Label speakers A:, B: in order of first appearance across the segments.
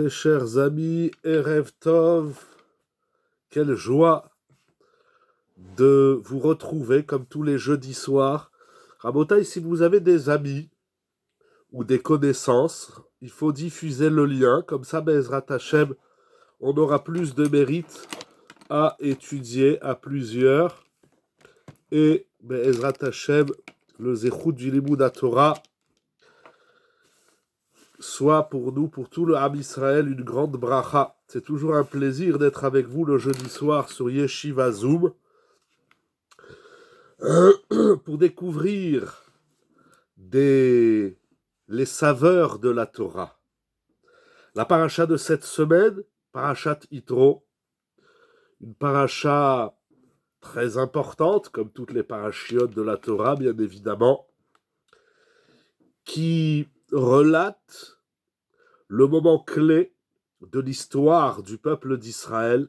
A: Très chers amis, Erev Tov, quelle joie de vous retrouver comme tous les jeudis soirs. Rabotaï, si vous avez des amis ou des connaissances, il faut diffuser le lien, comme ça, Bezrat Hashem, on aura plus de mérite à étudier à plusieurs. Et Bezrat Hashem, le Zechut du Limud Torah, soit pour nous, pour tout le Ham Israël, une grande bracha. C'est toujours un plaisir d'être avec vous le jeudi soir sur Yeshiva Zoom pour découvrir les saveurs de la Torah. La paracha de cette semaine, parachat Yitro, une paracha très importante, comme toutes les parachiotes de la Torah, bien évidemment, qui relate le moment clé de l'histoire du peuple d'Israël,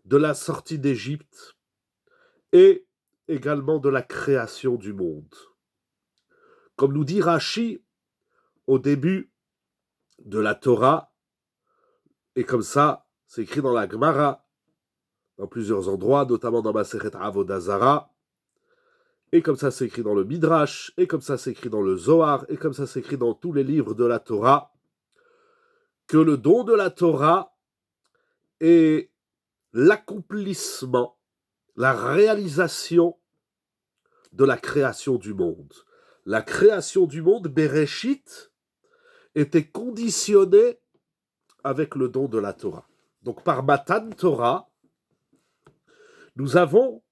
A: de la sortie d'Égypte et également de la création du monde. Comme nous dit Rashi au début de la Torah, et comme ça, c'est écrit dans la Gemara, dans plusieurs endroits, notamment dans Masechet Avodah Zara, et comme ça c'est écrit dans le Midrash, et comme ça c'est écrit dans le Zohar, et comme ça c'est écrit dans tous les livres de la Torah, que le don de la Torah est l'accomplissement, la réalisation de la création du monde. La création du monde, Bereshit, était conditionnée avec le don de la Torah. Donc par Matan Torah, nous avons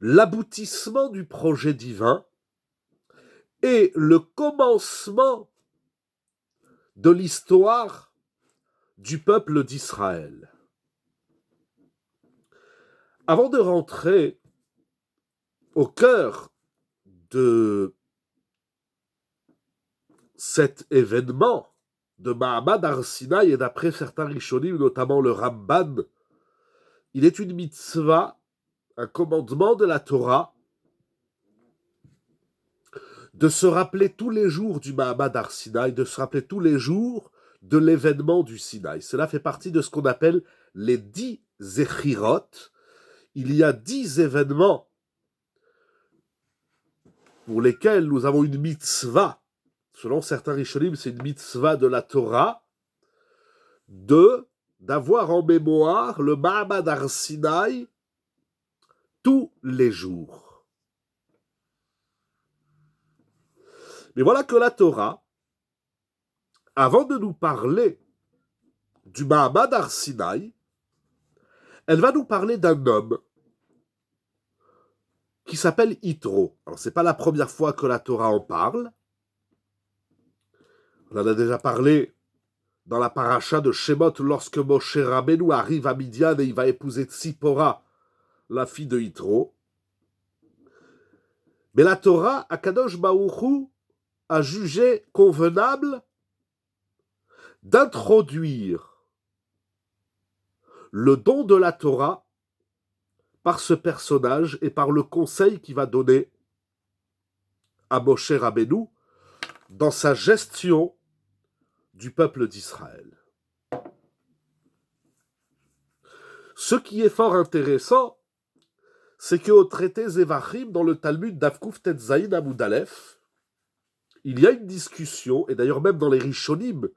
A: l'aboutissement du projet divin et le commencement de l'histoire du peuple d'Israël. Avant de rentrer au cœur de cet événement de Mahamad Har Sinaï, et d'après certains Rishonim, notamment le Ramban, il est une mitzvah, un commandement de la Torah, de se rappeler tous les jours du Mahamad Har Sinaï, de se rappeler tous les jours de l'événement du Sinaï. Cela fait partie de ce qu'on appelle les 10 Zechirot. Il y a 10 événements pour lesquels nous avons une mitzvah. Selon certains Rishonim, c'est une mitzvah de la Torah, d'avoir en mémoire le Mahamad Har Sinaï tous les jours. Mais voilà que la Torah, avant de nous parler du Mahamad Har Sinaï, elle va nous parler d'un homme qui s'appelle Yitro. Alors, ce n'est pas la première fois que la Torah en parle. On en a déjà parlé dans la paracha de Shemot, lorsque Moshe Rabbeinu arrive à Midian et il va épouser Tzipora, la fille de Yitro. Mais la Torah, Akadosh Baruch Hu, a jugé convenable d'introduire le don de la Torah par ce personnage et par le conseil qu'il va donner à Moshe Rabbeinu dans sa gestion du peuple d'Israël. Ce qui est fort intéressant, c'est qu'au traité Zevachim, dans le Talmud d'Avkuf Tetzaïn Amud Aleph, il y a une discussion, et d'ailleurs même dans les Rishonim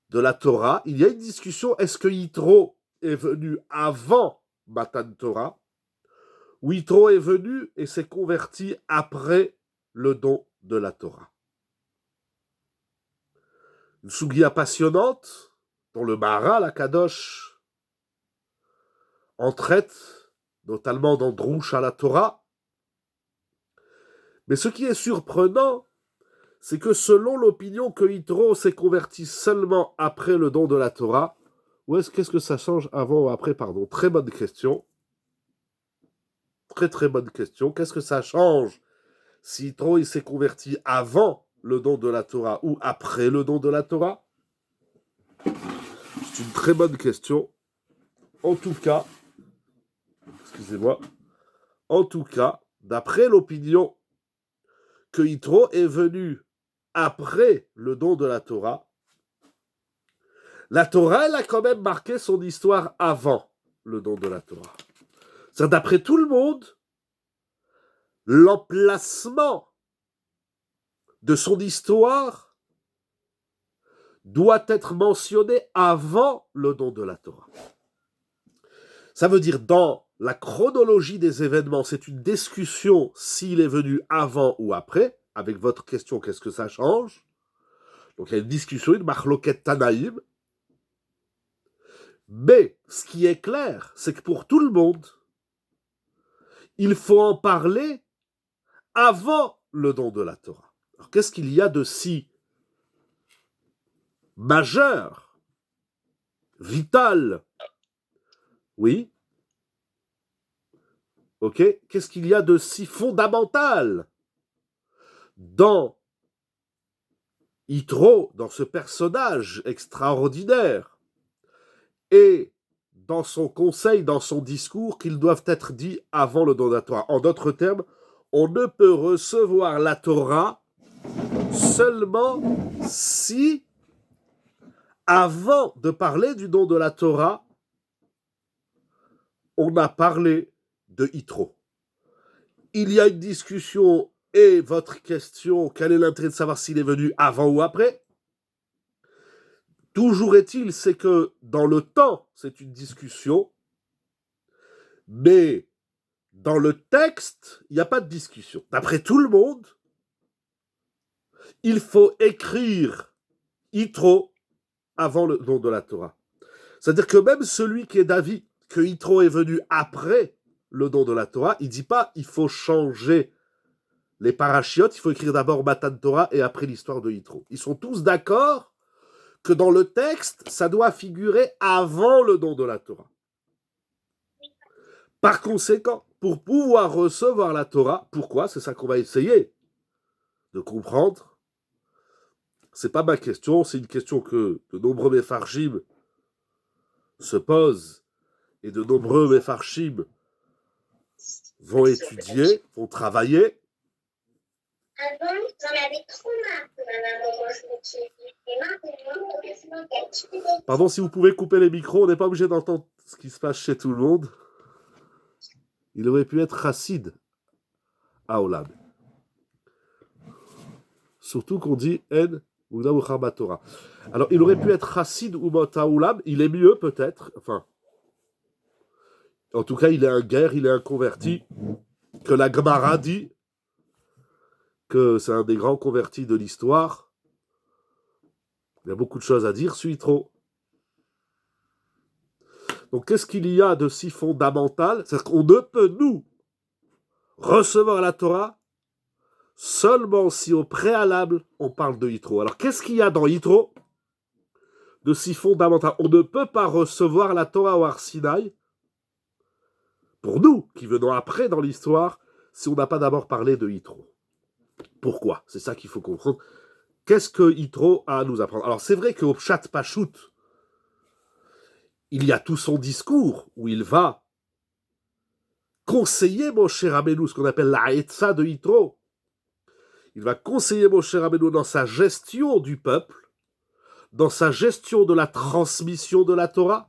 A: de la Torah, il y a une discussion, est-ce que Yitro est venu avant Matan Torah, ou Yitro est venu et s'est converti après le don de la Torah. Une sougia passionnante, dont le Maharal Akadosh en traite, notamment dans Drush à la Torah. Mais ce qui est surprenant, c'est que selon l'opinion que Yitro s'est converti seulement après le don de la Torah, qu'est-ce que ça change avant ou après, pardon? Très bonne question. Très bonne question. Qu'est-ce que ça change si Yitro il s'est converti avant le don de la Torah ou après le don de la Torah? C'est une très bonne question. En tout cas, d'après l'opinion que Yitro est venu après le don de la Torah, La Torah, elle a quand même marqué son histoire avant le don de la Torah. C'est d'après tout le monde, l'emplacement de son histoire doit être mentionné avant le don de la Torah. Ça veut dire dans la chronologie des événements, c'est une discussion s'il est venu avant ou après. Avec votre question, qu'est-ce que ça change? Donc il y a une discussion, une machloket tanaïm. Mais ce qui est clair, c'est que pour tout le monde, il faut en parler avant le don de la Torah. Alors qu'est-ce qu'il y a de si majeur, vital? Oui. Ok. Qu'est-ce qu'il y a de si fondamental dans Yitro, dans ce personnage extraordinaire, et dans son conseil, dans son discours, qu'ils doivent être dits avant le don de la Torah? En d'autres termes, on ne peut recevoir la Torah seulement si, avant de parler du don de la Torah, on a parlé de Yitro. Il y a une discussion, et votre question, quel est l'intérêt de savoir s'il est venu avant ou après? Toujours est-il, c'est que dans le temps, c'est une discussion, mais dans le texte, il n'y a pas de discussion. D'après tout le monde, il faut écrire Yitro avant le don de la Torah. C'est-à-dire que même celui qui est d'avis que Yitro est venu après le don de la Torah, il ne dit pas il faut changer les parachiotes, il faut écrire d'abord Matan Torah et après l'histoire de Yitro. Ils sont tous d'accord que dans le texte, ça doit figurer avant le don de la Torah. Par conséquent, pour pouvoir recevoir la Torah, pourquoi? C'est ça qu'on va essayer de comprendre. C'est pas ma question, c'est une question que de nombreux Mefarshim se posent et de nombreux Mefarshim vont étudier, vont travailler.
B: Avant, j'en avais trop marre que ma maman mange le kiwi. Et maintenant, heureusement qu'elle...
A: Pardon, si vous pouvez couper les micros, on n'est pas obligé d'entendre ce qui se passe chez tout le monde. Il aurait pu être chassid à Olam. Surtout qu'on dit En Olam ou Torah. Alors, il aurait pu être chassid ou Olam. Il est mieux peut-être. Enfin, en tout cas, il est un guerre, il est un converti. Que la Gemara dit que c'est un des grands convertis de l'histoire. Il y a beaucoup de choses à dire, suis trop. Donc, qu'est-ce qu'il y a de si fondamental? C'est qu'on ne peut, nous, recevoir la Torah seulement si au préalable, on parle de Yitro. Alors, qu'est-ce qu'il y a dans Yitro de si fondamental? On ne peut pas recevoir la Torah au Har Sinaï, pour nous, qui venons après dans l'histoire, si on n'a pas d'abord parlé de Yitro. Pourquoi? C'est ça qu'il faut comprendre. Qu'est-ce que Yitro a à nous apprendre? Alors, c'est vrai qu'au Pshat Pashut, il y a tout son discours où il va conseiller Moshe Rabbeinu, ce qu'on appelle la Haetza de Yitro. Il va conseiller Moshe Rabbeinu dans sa gestion du peuple, dans sa gestion de la transmission de la Torah.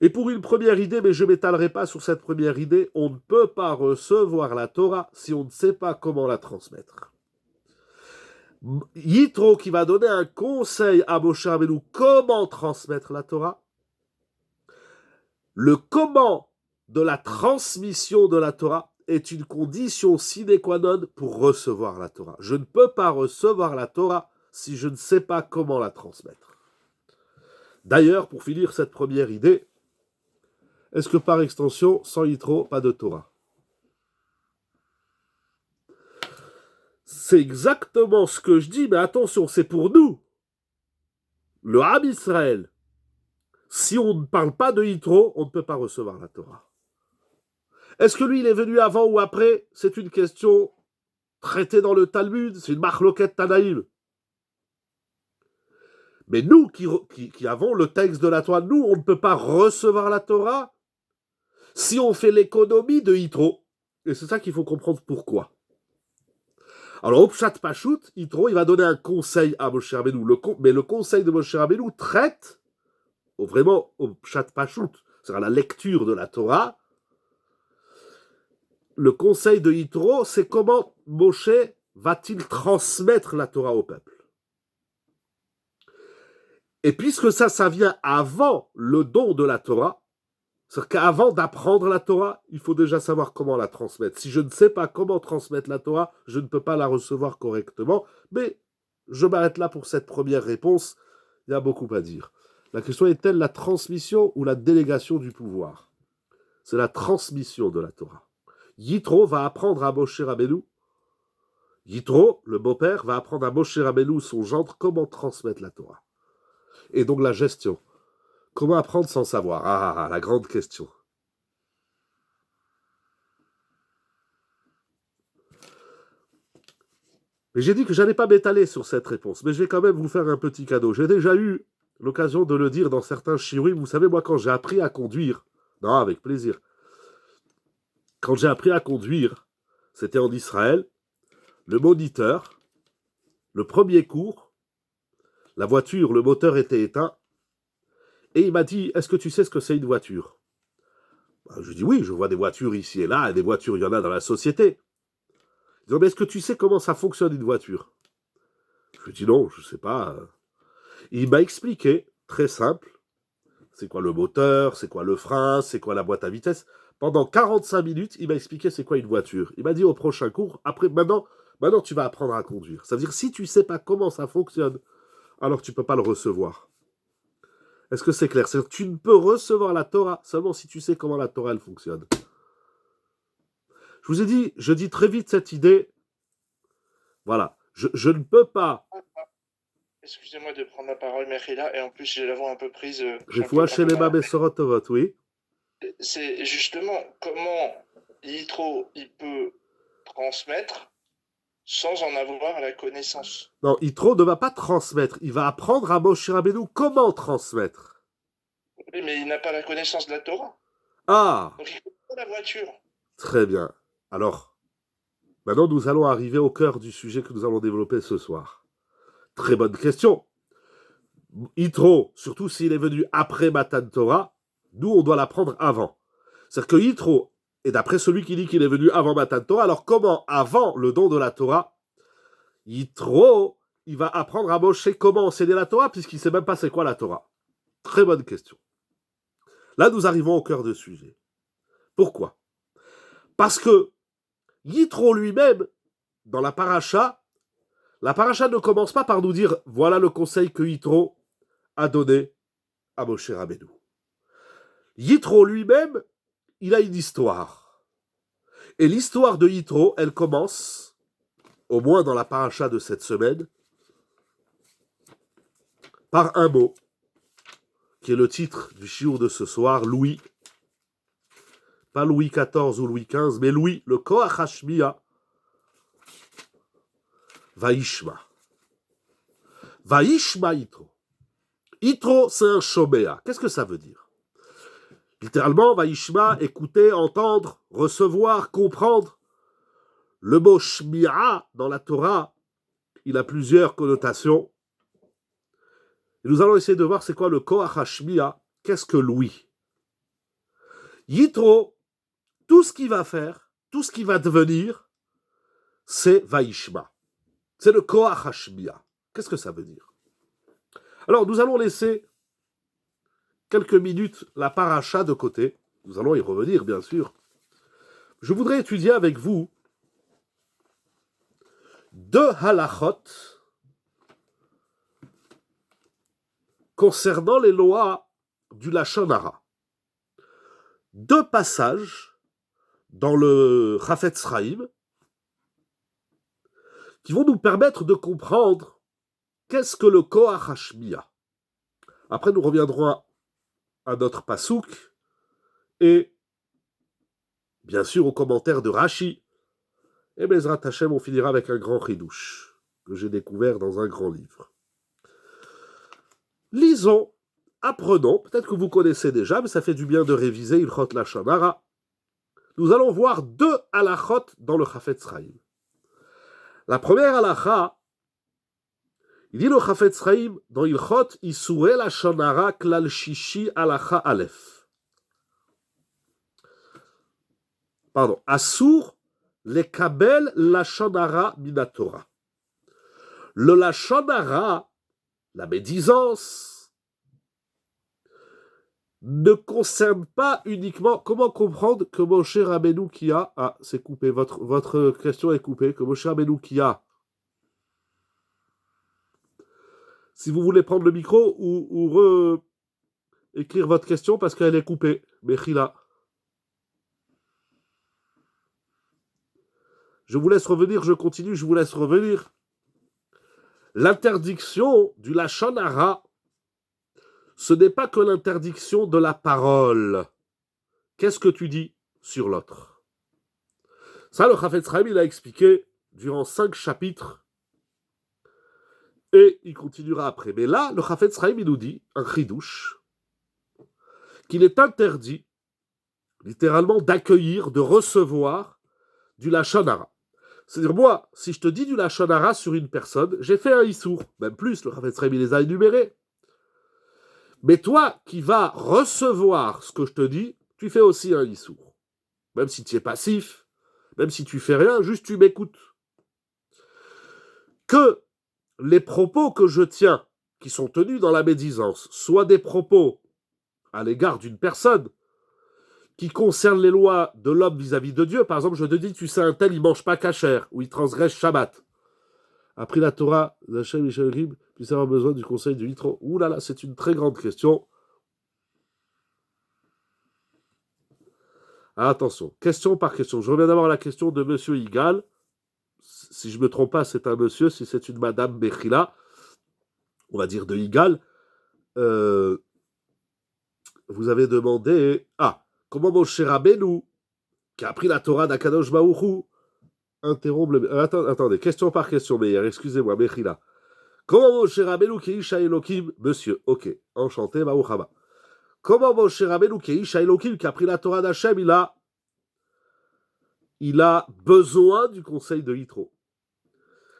A: Et pour une première idée, mais je ne m'étalerai pas sur cette première idée, on ne peut pas recevoir la Torah si on ne sait pas comment la transmettre. Yitro qui va donner un conseil à Moshe Rabbeinu comment transmettre la Torah. Le comment de la transmission de la Torah est une condition sine qua non pour recevoir la Torah. Je ne peux pas recevoir la Torah si je ne sais pas comment la transmettre. D'ailleurs, pour finir cette première idée, est-ce que par extension, sans Yitro, pas de Torah? C'est exactement ce que je dis, mais attention, c'est pour nous, le Ham Israël. Si on ne parle pas de Yitro, on ne peut pas recevoir la Torah. Est-ce que lui, il est venu avant ou après? C'est une question traitée dans le Talmud, c'est une machloket tanaïm. Mais nous qui avons le texte de la Torah, nous, on ne peut pas recevoir la Torah si on fait l'économie de Yitro. Et c'est ça qu'il faut comprendre pourquoi. Alors, au Pshat Pashut, Yitro, il va donner un conseil à Moshe Rabbeinu. Mais le conseil de Moshe Rabbeinu traite vraiment au Pshat Pashut, c'est-à-dire la lecture de la Torah. Le conseil de Yitro, c'est comment Moshe va-t-il transmettre la Torah au peuple. Et puisque ça vient avant le don de la Torah, c'est-à-dire qu'avant d'apprendre la Torah, il faut déjà savoir comment la transmettre. Si je ne sais pas comment transmettre la Torah, je ne peux pas la recevoir correctement. Mais je m'arrête là pour cette première réponse. Il y a beaucoup à dire. La question est-elle la transmission ou la délégation du pouvoir? C'est la transmission de la Torah. Yitro va apprendre à Moshe Rabbeinu. Yitro, le beau-père, va apprendre à Moshe Rabbeinu, son gendre, comment transmettre la Torah. Et donc la gestion. Comment apprendre sans savoir? Ah, la grande question. Mais j'ai dit que je n'allais pas m'étaler sur cette réponse, mais je vais quand même vous faire un petit cadeau. J'ai déjà eu l'occasion de le dire dans certains shiurim. Vous savez, moi, quand j'ai appris à conduire, non, avec plaisir, quand j'ai appris à conduire, c'était en Israël, le moniteur, le premier cours, la voiture, le moteur était éteint, et il m'a dit, est-ce que tu sais ce que c'est une voiture? Je dis oui, je vois des voitures ici et là, et des voitures, il y en a dans la société. Il dit, mais est-ce que tu sais comment ça fonctionne une voiture? Je lui dis non, je ne sais pas. Il m'a expliqué, très simple, c'est quoi le moteur, c'est quoi le frein, c'est quoi la boîte à vitesse. Pendant 45 minutes, il m'a expliqué c'est quoi une voiture. Il m'a dit au prochain cours, après, maintenant tu vas apprendre à conduire. Ça veut dire si tu ne sais pas comment ça fonctionne, alors tu ne peux pas le recevoir. Est-ce que c'est clair? C'est-à-dire que tu ne peux recevoir la Torah seulement si tu sais comment la Torah elle fonctionne. Je vous ai dit, je dis très vite cette idée. Voilà, je ne peux pas.
C: Excusez-moi de prendre la parole, Mechila, et en plus j'ai la voix un peu prise.
A: Oui.
C: C'est justement comment Yitro il peut transmettre sans en avoir la connaissance.
A: Non, Yitro ne va pas transmettre, il va apprendre à Moshe Rabbeinu comment transmettre.
C: Oui, mais il n'a pas la connaissance de la Torah.
A: Ah!
C: Donc il faut la voiture.
A: Très bien. Alors, maintenant nous allons arriver au cœur du sujet que nous allons développer ce soir. Très bonne question. Yitro, surtout s'il est venu après Matan Torah, nous on doit l'apprendre avant. C'est-à-dire que Yitro, et d'après celui qui dit qu'il est venu avant Matan Torah, alors comment, avant le don de la Torah, Yitro, il va apprendre à Moshe comment enseigner la Torah, puisqu'il ne sait même pas c'est quoi la Torah? Très bonne question. Là, nous arrivons au cœur du sujet. Pourquoi? Parce que Yitro lui-même, dans la paracha ne commence pas par nous dire « Voilà le conseil que Yitro a donné à Moshe Rabbeinu ». Yitro lui-même, il a une histoire. Et l'histoire de Yitro, elle commence, au moins dans la paracha de cette semaine, par un mot, qui est le titre du shiur de ce soir, Louis. Pas Louis XIV ou Louis XV, mais Louis, le Koach Hashmiya, Vaishma. Vaishma Yitro. Yitro, c'est un shomea. Qu'est-ce que ça veut dire? Littéralement, Vaishma, écouter, entendre, recevoir, comprendre. Le mot shmi'a dans la Torah, il a plusieurs connotations. Et nous allons essayer de voir c'est quoi le Koach Hashmiya. Qu'est-ce que Louis? Yitro, tout ce qu'il va faire, tout ce qu'il va devenir, c'est Vaishma. C'est le Koach Hashmiya. Qu'est-ce que ça veut dire? Alors, nous allons laisser quelques minutes la paracha de côté. Nous allons y revenir, bien sûr. Je voudrais étudier avec vous deux halachot concernant les lois du Lashon Hara. Deux passages dans le Chafetz Chaim qui vont nous permettre de comprendre qu'est-ce que le Koach Hashmiya. Après, nous reviendrons à notre pasouk et bien sûr au commentaire de Rashi. Et Bezrat Hashem, on finira avec un grand chidouche que j'ai découvert dans un grand livre. Lisons, apprenons, peut-être que vous connaissez déjà, mais ça fait du bien de réviser Ilchot Lashon Hara. Nous allons voir deux halachot dans le Chafetz Chaim. La première halakha, il dit le Chafetz Chaim dans Ilchot Isurei Lashon Hara Klal Shishi halakha Aleph. Pardon, Asur lekabel Lashon Hara min Torah. Le Lashon Hara, la médisance, ne concerne pas uniquement. Comment comprendre que Moshe Rabbeinu qui a. Ah, c'est coupé, votre question est coupée. Que Moshe Rabbeinu qui a. Si vous voulez prendre le micro ou écrire votre question parce qu'elle est coupée. Mechila. Je vous laisse revenir, je continue, je vous laisse revenir. L'interdiction du Lashon Hara, ce n'est pas que l'interdiction de la parole. Qu'est-ce que tu dis sur l'autre? Ça, le Chafetz Chaim, il a expliqué durant 5 chapitres. Et il continuera après. Mais là, le Chafetz Chaim, il nous dit, un chidouche, qu'il est interdit, littéralement, d'accueillir, de recevoir du Lashon Hara. C'est-à-dire, moi, si je te dis du Lashon Hara sur une personne, j'ai fait un issour. Même plus, le Chafetz Chaim, il les a énumérés. Mais toi, qui vas recevoir ce que je te dis, tu fais aussi un issour. Même si tu es passif, même si tu fais rien, juste tu m'écoutes. Que les propos que je tiens, qui sont tenus dans la médisance, soient des propos à l'égard d'une personne qui concernent les lois de l'homme vis-à-vis de Dieu. Par exemple, je te dis, tu sais, un tel, il ne mange pas kasher, ou il transgresse Shabbat. Après la Torah, Hachem Michel Rib puisse avoir besoin du conseil du Yitro. Ouh là là, c'est une très grande question. Ah, attention, question par question. Je reviens d'abord à la question de Monsieur Igal. Si je ne me trompe pas, c'est un monsieur. Si c'est une Madame Bechila, on va dire de Igal. Vous avez demandé... Ah, comment Moshe Rabbeinu, qui a appris la Torah d'Akadosh Baruch Hu, interrompt le... Attendez, question par question, Meir, excusez-moi, Bechila. Comment Moshe Rabbeinu qui est Isha Elohim, monsieur, ok, enchanté, Baruch Haba. Comment Moshe Rabbeinu qui est Isha Elohim, qui a appris la Torah d'Hachem, il a besoin du conseil de Yitro.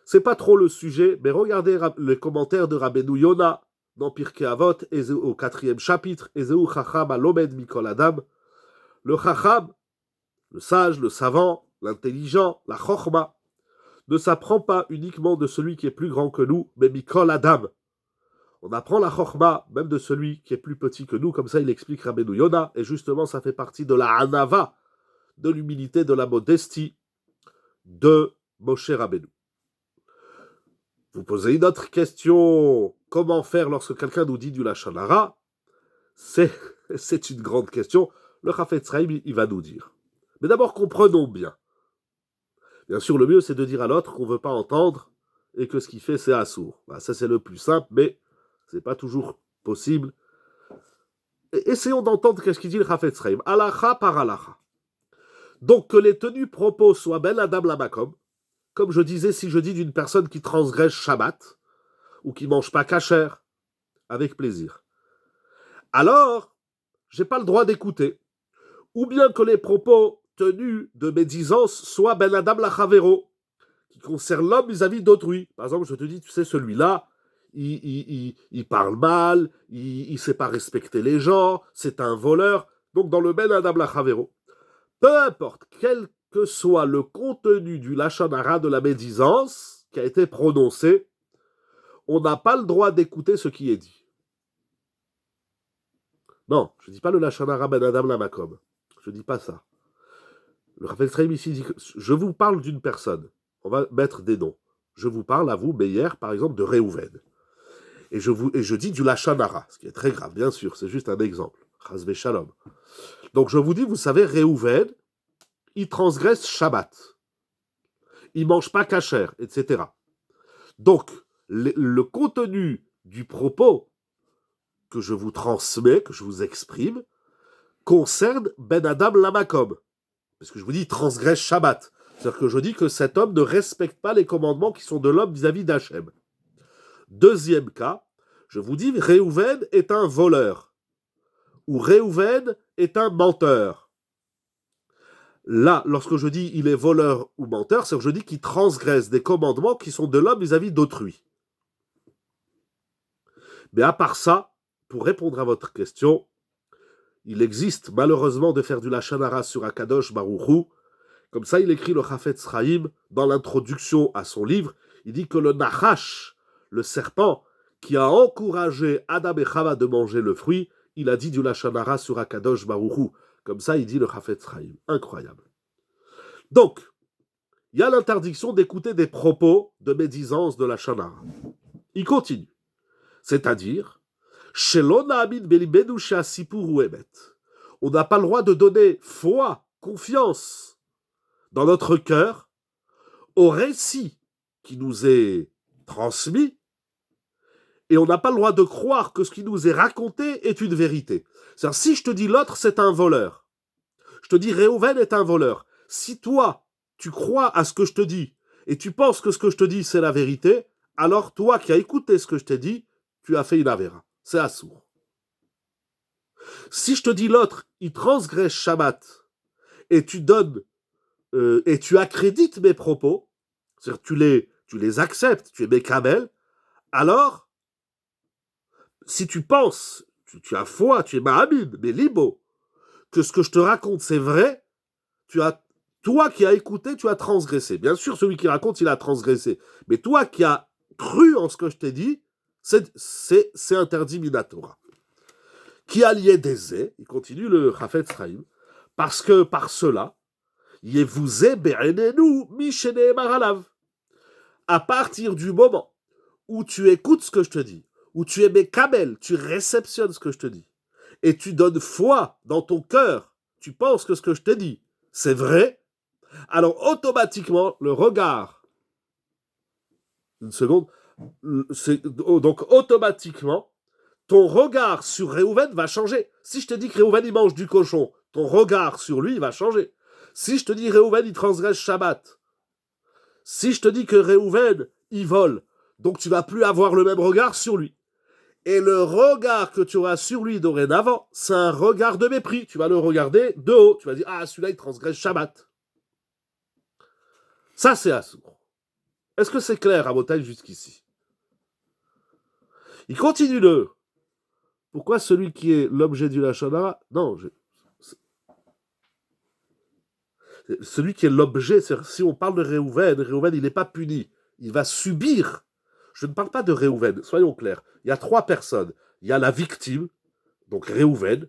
A: C'est pas trop le sujet, mais regardez les commentaires de Rabbeinu Yona dans Pirkei Avot, au 4e chapitre, Ezeu Chacham Alomed Mikol Adam. Le Chacham, le sage, le savant, l'intelligent, la Chochma, ne s'apprend pas uniquement de celui qui est plus grand que nous, mais Mikol Adam. On apprend la Chochma même de celui qui est plus petit que nous, comme ça il explique Rabbeinu Yona, et justement ça fait partie de la Hanava, de l'humilité, de la modestie de Moshe Rabbeinu. Vous posez une autre question, comment faire lorsque quelqu'un nous dit du Lashon Hara? C'est une grande question, le Chafetz Chaim il va nous dire. Mais d'abord comprenons bien. Bien sûr, le mieux c'est de dire à l'autre qu'on ne veut pas entendre et que ce qu'il fait c'est assourd. Ça c'est le plus simple, mais ce n'est pas toujours possible. Essayons d'entendre qu'est-ce qu'il dit le Chafetz Chaim. Halacha par halacha. Donc que les tenus propos soient ben adam lamakom. Comme je disais, si je dis d'une personne qui transgresse Shabbat, ou qui ne mange pas kasher, avec plaisir, alors, je n'ai pas le droit d'écouter. Ou bien que les propos tenus de médisance soient ben adam lachavero, qui concernent l'homme vis-à-vis d'autrui. Par exemple, je te dis, tu sais, celui-là, il parle mal, il ne sait pas respecter les gens, c'est un voleur. Donc, dans le ben adam lachavero, peu importe quel que soit le contenu du Lashon Hara de la médisance qui a été prononcé, on n'a pas le droit d'écouter ce qui est dit. Non, je ne dis pas le Lashon Hara ben Adam Lamakom. Je ne dis pas ça. Le Chafetz Chaim ici dit que je vous parle d'une personne. On va mettre des noms. Je vous parle à vous, Meir, par exemple, de Réhouven. Et je dis du Lashon Hara, ce qui est très grave, bien sûr, c'est juste un exemple. Chas v'shalom. Donc je vous dis, vous savez, Réhouven, il transgresse Shabbat. Il ne mange pas kasher, etc. Donc, le contenu du propos que je vous transmets, que je vous exprime, concerne Ben Adam Lamakom. Parce que je vous dis, il transgresse Shabbat. C'est-à-dire que je dis que cet homme ne respecte pas les commandements qui sont de l'homme vis-à-vis d'Hachem. Deuxième cas, je vous dis, Réhouven est un voleur. Ou Réhouven est un menteur. Là, lorsque je dis il est voleur ou menteur, c'est que je dis qu'il transgresse des commandements qui sont de l'homme vis-à-vis d'autrui. Mais à part ça, pour répondre à votre question, il existe malheureusement de faire du lachon hara sur Akadosh Baruch Hu. Comme ça, il écrit le Chafetz Chaim dans l'introduction à son livre. Il dit que le Nachash, le serpent, qui a encouragé Adam et Chava de manger le fruit, il a dit du lachon hara sur Akadosh Baruch Hu. Comme ça, il dit le Chafetz Chaim. Incroyable. Donc, il y a l'interdiction d'écouter des propos de médisance de lachon hara. Il continue. C'est-à-dire, on n'a pas le droit de donner foi, confiance dans notre cœur au récit qui nous est transmis, et on n'a pas le droit de croire que ce qui nous est raconté est une vérité. C'est-à-dire, si je te dis l'autre, c'est un voleur, je te dis Réhouven est un voleur, si toi, tu crois à ce que je te dis, et tu penses que ce que je te dis, c'est la vérité, alors toi qui as écouté ce que je t'ai dit, tu as fait une avéra. C'est assourd. Si je te dis l'autre, il transgresse Shabbat, et tu donnes, et tu accrédites mes propos, c'est-à-dire tu les acceptes, tu es Mekabel, alors, si tu penses, tu as foi, tu es Mahamid, mais libo, que ce que je te raconte c'est vrai, toi qui as écouté, tu as transgressé. Bien sûr, celui qui raconte, il a transgressé. Mais toi qui as cru en ce que je t'ai dit, c'est interdit minatora. Qui a lié des ailes, il continue le Chafetz Chaim, parce que par cela, Yevouze be'enenu mishene maralav. À partir du moment où tu écoutes ce que je te dis, où tu es Mekabel, tu réceptionnes ce que je te dis, et tu donnes foi dans ton cœur, tu penses que ce que je te dis, c'est vrai, alors automatiquement, le regard, une seconde, donc automatiquement, ton regard sur Réhouven va changer. Si je te dis que Réhouven, il mange du cochon, ton regard sur lui, il va changer. Si je te dis Réhouven, il transgresse Shabbat, si je te dis que Réhouven, il vole, donc tu vas plus avoir le même regard sur lui. Et le regard que tu auras sur lui dorénavant, c'est un regard de mépris. Tu vas le regarder de haut. Tu vas dire, ah, celui-là, il transgresse Shabbat. Ça, c'est assourd. Est-ce que c'est clair, à Rabotai, jusqu'ici? Il continue le. Pourquoi celui qui est l'objet du lachon hara? Non, celui qui est l'objet, si on parle de Réhouven, il n'est pas puni. Il va subir. Je ne parle pas de Réhouven, soyons clairs. Il y a trois personnes. Il y a la victime, donc Réhouven.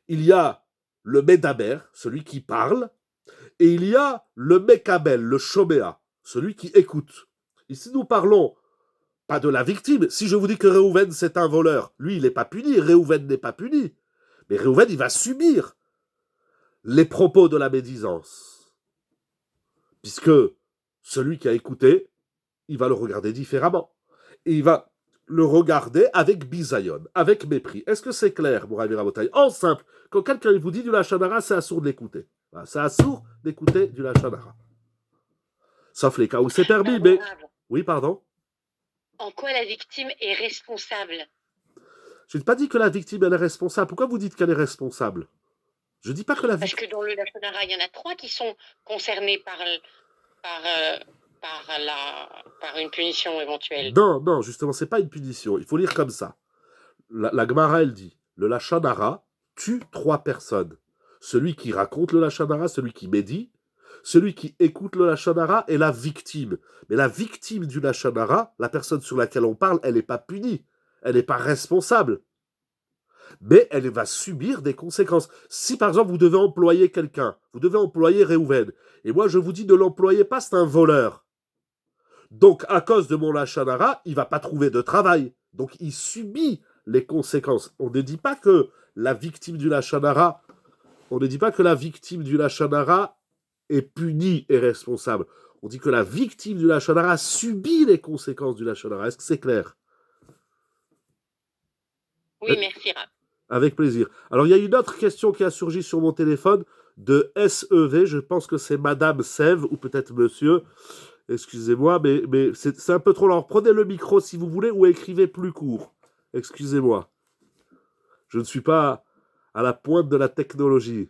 A: Il y a le Medaber, celui qui parle. Et il y a le Mekabel, le Shomea, celui qui écoute. Ici, nous parlons pas de la victime. Si je vous dis que Réhouven, c'est un voleur, lui, il n'est pas puni. Réhouven n'est pas puni. Mais Réhouven, il va subir les propos de la médisance. Puisque celui qui a écouté, il va le regarder différemment. Et il va le regarder avec bisayon, avec mépris. Est-ce que c'est clair, mon Rabbi Rabotai? En simple, quand quelqu'un vous dit du lachon hara, c'est assourd de l'écouter. Voilà, c'est assourd d'écouter du lachon hara. Sauf les cas où c'est permis, mais... Oui, pardon?
D: En quoi la victime est responsable?
A: Je n'ai pas dit que la victime, elle est responsable. Pourquoi vous dites qu'elle est responsable? Je ne dis pas que la victime...
D: Parce que dans le lachon hara, il y en a 3 qui sont concernés par une punition éventuelle.
A: Non, justement, c'est pas une punition. Il faut lire comme ça. La Gemara, elle dit, le lachon hara tue 3 personnes. Celui qui raconte le lachon hara, celui qui médit, celui qui écoute le lachon hara et la victime. Mais la victime du lachon hara, la personne sur laquelle on parle, elle n'est pas punie. Elle n'est pas responsable. Mais elle va subir des conséquences. Si par exemple vous devez employer quelqu'un, vous devez employer Réhouven, et moi je vous dis ne l'employez pas, c'est un voleur. Donc à cause de mon lachon hara, il ne va pas trouver de travail. Donc il subit les conséquences. On ne dit pas que la victime du lachon hara, est punie et responsable. On dit que la victime du lachon hara subit les conséquences du lachon hara. Est-ce que c'est clair?
D: Oui, merci Rab.
A: Avec plaisir. Alors il y a une autre question qui a surgi sur mon téléphone de SEV. Je pense que c'est Madame Sève ou peut-être Monsieur. Excusez-moi, mais c'est un peu trop long. Alors, prenez le micro si vous voulez ou écrivez plus court. Excusez-moi. Je ne suis pas à la pointe de la technologie.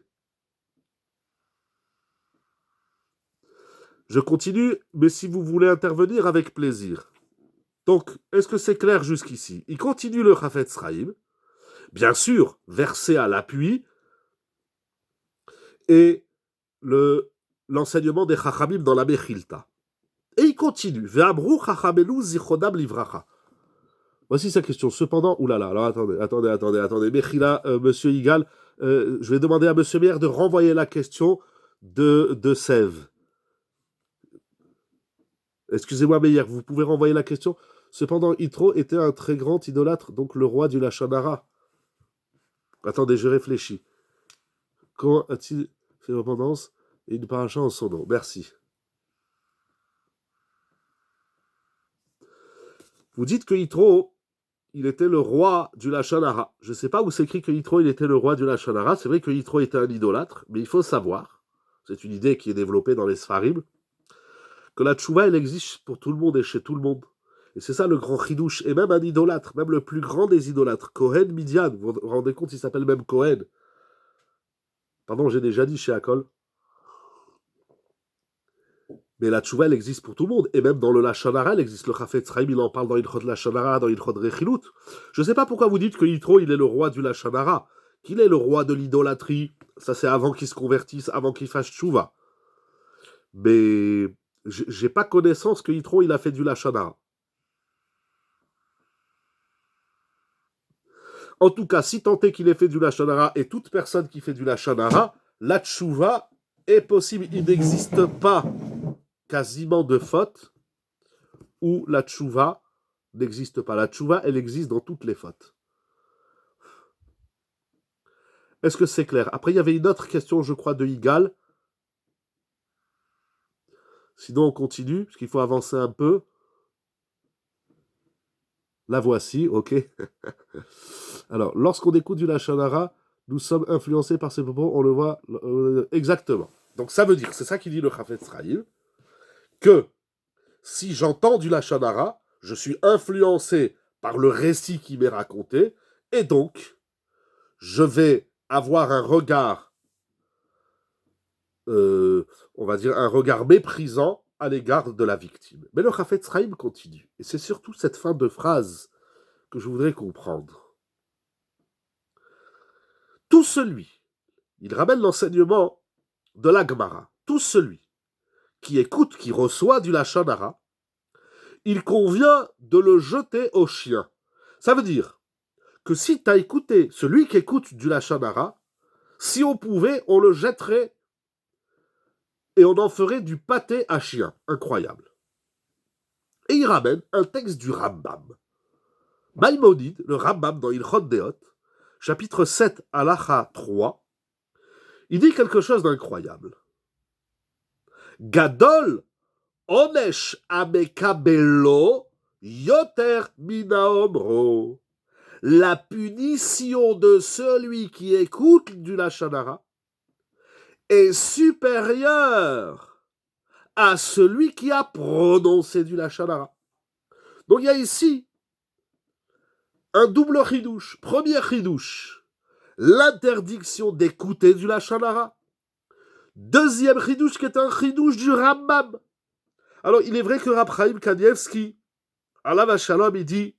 A: Je continue, mais si vous voulez intervenir, avec plaisir. Donc, est-ce que c'est clair jusqu'ici? Il continue le Chafetz Chaim, bien sûr, versé à l'appui, et l'enseignement des Chachamim dans la Mechilta. Et il continue. Ve'amru Chachamenu zichronam livracha. Voici sa question. Cependant, oulala, alors attendez. Mechila, monsieur Igal, je vais demander à monsieur Meyer de renvoyer la question de Sèvres. Excusez-moi, Meyer, vous pouvez renvoyer la question. Cependant, Yitro était un très grand idolâtre, donc le roi du Lachon Hara. Attendez, je réfléchis. Quand a-t-il fait repentance et une paracha en son nom? Merci. Vous dites que Yitro, il était le roi du Lachon Hara. Je ne sais pas où c'est écrit que Yitro, il était le roi du Lachon Hara. C'est vrai que Yitro était un idolâtre, mais il faut savoir, c'est une idée qui est développée dans les Sfarim, que la tchouva, elle existe pour tout le monde et chez tout le monde. Et c'est ça le grand chidouche. Et même un idolâtre, même le plus grand des idolâtres, Cohen Midian, vous vous rendez compte, il s'appelle même Cohen. Pardon, j'ai déjà dit chez Akol. Mais la tchouva, elle existe pour tout le monde. Et même dans le Lachon Hara, elle existe. Le Chafetz Chaim, il en parle dans Ilchot Lachon Hara, dans Ilchot Rechilut. Je ne sais pas pourquoi vous dites que Yitro, il est le roi du Lachon Hara, qu'il est le roi de l'idolâtrie. Ça, c'est avant qu'il se convertisse, avant qu'il fasse tchouva. Mais j'ai pas connaissance que Yitro, il a fait du Lachon Hara. En tout cas, si tant est qu'il ait fait du Lachon Hara, et toute personne qui fait du Lachon Hara, la tchouva est possible. Il n'existe pas quasiment de faute où la tchouva n'existe pas. La tchouva, elle existe dans toutes les fautes. Est-ce que c'est clair? Après, il y avait une autre question, je crois, de Igal. Sinon, on continue, parce qu'il faut avancer un peu. La voici, ok. Alors, lorsqu'on écoute du Lachon Hara, nous sommes influencés par ces propos, on le voit exactement. Donc ça veut dire, c'est ça qu'il dit le Chafetz Chaim, que si j'entends du Lachon Hara, je suis influencé par le récit qui m'est raconté, et donc, je vais avoir un regard, on va dire un regard méprisant à l'égard de la victime. Mais le Chafetz Chaim continue, et c'est surtout cette fin de phrase que je voudrais comprendre. Tout celui, il ramène l'enseignement de la Gemara, tout celui qui écoute, qui reçoit du Lachon Hara, il convient de le jeter au chien. Ça veut dire que si tu as écouté, celui qui écoute du Lachon Hara, si on pouvait, on le jetterait et on en ferait du pâté à chien. Incroyable. Et il ramène un texte du Rambam. Maïmonide, le Rambam dans Ilchot Deot, chapitre 7, halacha 3, il dit quelque chose d'incroyable. Gadol onesh amekabelo yoter minaomro. La punition de celui qui écoute du Lachon Hara est supérieure à celui qui a prononcé du Lachon Hara. Donc il y a ici un double chidouche. Premier chidouche, l'interdiction d'écouter du Lachon Hara. Deuxième chidouche qui est un chidouche du Rambam. Alors il est vrai que Rab Chaim Kanievski, Alav Hashalom, il dit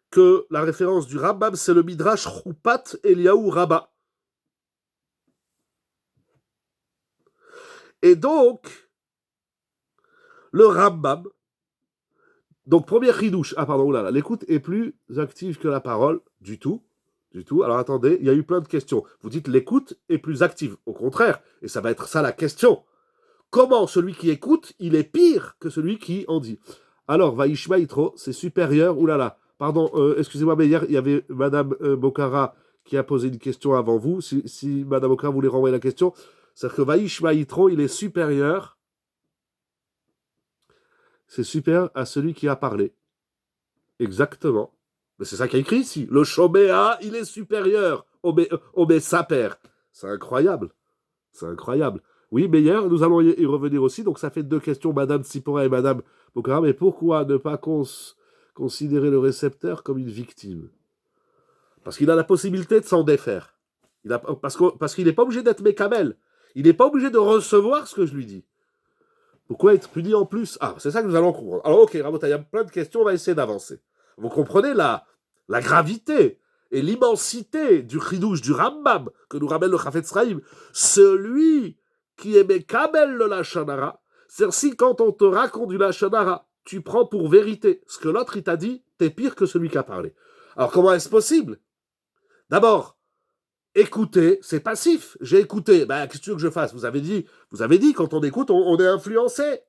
A: que la référence du Rambam, c'est le Midrash Chupat Eliyahu Rabba. Et donc, le Rambam, donc premier chidouche, l'écoute est plus active que la parole, du tout. Alors attendez, il y a eu plein de questions. Vous dites l'écoute est plus active, au contraire, et ça va être ça la question. Comment celui qui écoute, il est pire que celui qui en dit? Alors, Vaishma Yitro, c'est supérieur, pardon, excusez-moi, mais hier, il y avait Madame Bokara qui a posé une question avant vous. Si Madame Bokara voulait renvoyer la question, c'est-à-dire que Vaishma Yitro, il est supérieur. C'est supérieur à celui qui a parlé. Exactement. Mais c'est ça qui est écrit ici. Le Shomea, il est supérieur au Saper. C'est incroyable. Oui, mais hier, nous allons y revenir aussi. Donc ça fait deux questions, Madame Tsipora et Madame Bokara. Mais pourquoi ne pas considérer le récepteur comme une victime? Parce qu'il a la possibilité de s'en défaire. Parce qu'il n'est pas obligé d'être mécamel. Il n'est pas obligé de recevoir ce que je lui dis. Pourquoi être puni en plus? Ah, c'est ça que nous allons comprendre. Alors, ok, Rabotai, il y a plein de questions, on va essayer d'avancer. Vous comprenez la gravité et l'immensité du chidouche, du Rambam, que nous ramène le Chafetz Chaim. Celui qui est Mekabel le Lashon Hara, c'est-à-dire si quand on te raconte du Lashon Hara, tu prends pour vérité ce que l'autre il t'a dit, t'es pire que celui qui a parlé. Alors comment est-ce possible? D'abord, écouter, c'est passif. J'ai écouté. Qu'est-ce que tu veux que je fasse? Vous avez dit, quand on écoute, on est influencé.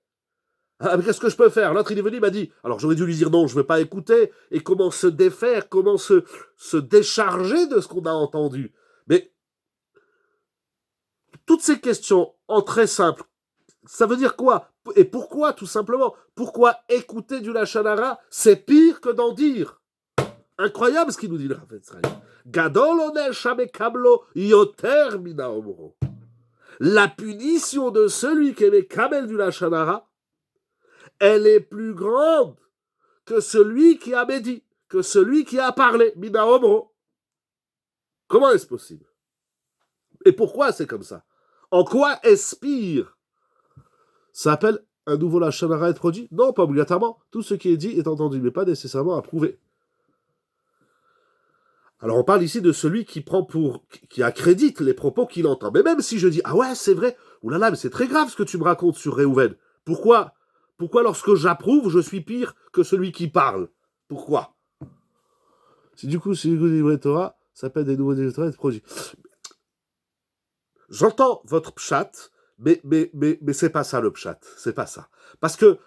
A: Ah, mais qu'est-ce que je peux faire? L'autre, il est venu, il m'a dit. Alors j'aurais dû lui dire non, je ne veux pas écouter. Et comment se défaire, comment se décharger de ce qu'on a entendu. Mais toutes ces questions, en très simple, ça veut dire quoi? Et pourquoi, tout simplement? Pourquoi écouter du Lashon Hara, c'est pire que d'en dire? Incroyable ce qu'il nous dit le Chafetz Chaim. Gadol onesh hamekablo yoter mina omro. La punition de celui qui est mekabel du Lashon Hara, elle est plus grande que celui qui a médit, que celui qui a parlé, mina omro. Comment est-ce possible? Et pourquoi c'est comme ça? En quoi est-ce pire? Ça appelle un nouveau Lashon Hara être produit? Non, pas obligatoirement. Tout ce qui est dit est entendu, mais pas nécessairement approuvé. Alors on parle ici de celui qui prend qui accrédite les propos qu'il entend. Mais même si je dis, ah ouais, c'est vrai, oulala, mais c'est très grave ce que tu me racontes sur Réhouven. Pourquoi lorsque j'approuve, je suis pire que celui qui parle? Pourquoi? Si du coup, c'est le livre Torah, ça s'appelle des nouveaux livres Torah et des produits. J'entends votre pshat, mais c'est pas ça le pshat. C'est pas ça. Parce que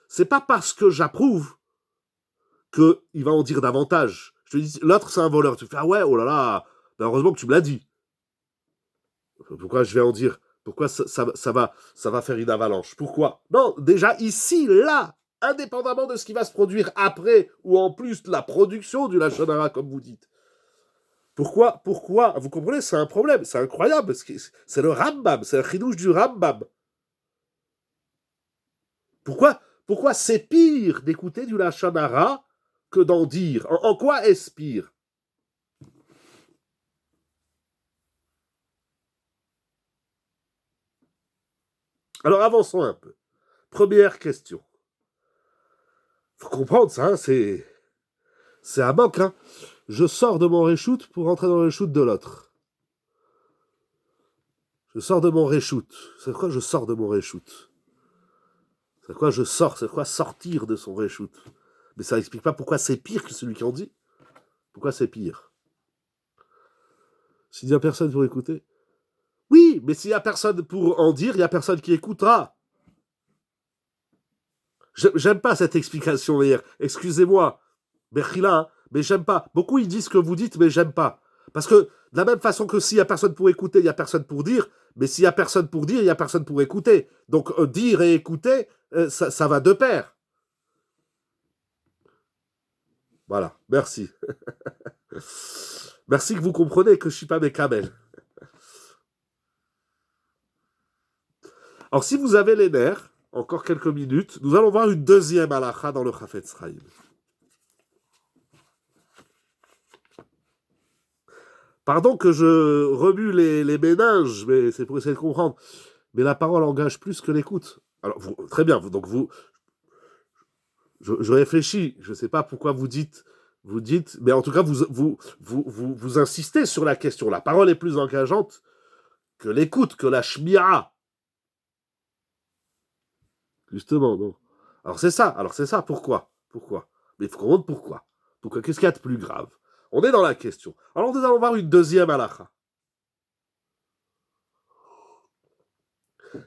A: c'est pas parce que j'approuve qu'il va en dire davantage. Je te dis, l'autre c'est un voleur. Tu fais, ah ouais, oh là là, heureusement que tu me l'as dit. Pourquoi je vais en dire? Pourquoi ça va faire une avalanche? Pourquoi? Non, déjà ici, là, indépendamment de ce qui va se produire après ou en plus de la production du Lashon Hara, comme vous dites. Pourquoi? Vous comprenez, c'est un problème, c'est incroyable. C'est le Rambam, c'est le chidouche du Rambam. Pourquoi c'est pire d'écouter du Lashon Hara que d'en dire? En quoi est-ce pire? Alors avançons un peu. Première question. Faut comprendre ça, hein, c'est un manque. Hein. Je sors de mon reshoot pour rentrer dans le reshoot de l'autre. Je sors de mon reshoot. C'est quoi je sors de mon reshoot? C'est quoi je sors? C'est quoi sortir de son reshoot? Mais ça n'explique pas pourquoi c'est pire que celui qui en dit. Pourquoi c'est pire? S'il n'y a personne pour écouter. Oui, mais s'il n'y a personne pour en dire, il n'y a personne qui écoutera. J'aime pas cette explication hier. Excusez-moi, Berchila, hein, mais j'aime pas. Beaucoup ils disent ce que vous dites, mais j'aime pas. Parce que de la même façon que s'il n'y a personne pour écouter, il n'y a personne pour dire, mais s'il n'y a personne pour dire, il n'y a personne pour écouter. Donc dire et écouter, ça va de pair. Voilà, merci. Merci que vous comprenez que je ne suis pas Mekabel. Alors, si vous avez les nerfs, encore quelques minutes, nous allons voir une deuxième halakha dans le Chafetz Chaim. Pardon que je remue les méninges, mais c'est pour essayer de comprendre. Mais la parole engage plus que l'écoute. Alors, très bien, je réfléchis, je ne sais pas pourquoi vous dites, mais en tout cas, vous insistez sur la question. La parole est plus engageante que l'écoute, que la shmira. Justement, non. Alors c'est ça, pourquoi? Mais il faut comprendre pourquoi. Qu'est-ce qu'il y a de plus grave? On est dans la question. Alors nous allons voir une deuxième halakha.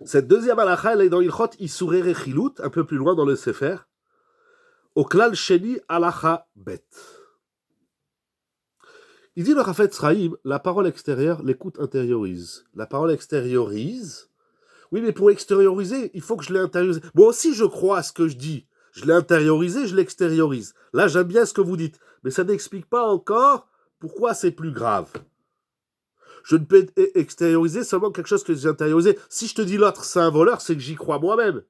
A: Cette deuxième halakha, elle est dans Ilchot Isurei Rechilut, un peu plus loin dans le Sefer. Au klal sheni halakha bet. Il dit le Chafetz Chaim, la parole extérieure, l'écoute intériorise. La parole extériorise. Oui, mais pour extérioriser, il faut que je l'ai intériorisé. Moi aussi, je crois à ce que je dis. Je l'ai intériorisé, je l'extériorise. Là, j'aime bien ce que vous dites. Mais ça n'explique pas encore pourquoi c'est plus grave. Je ne peux extérioriser seulement quelque chose que j'ai intériorisé. Si je te dis l'autre, c'est un voleur, c'est que j'y crois moi-même.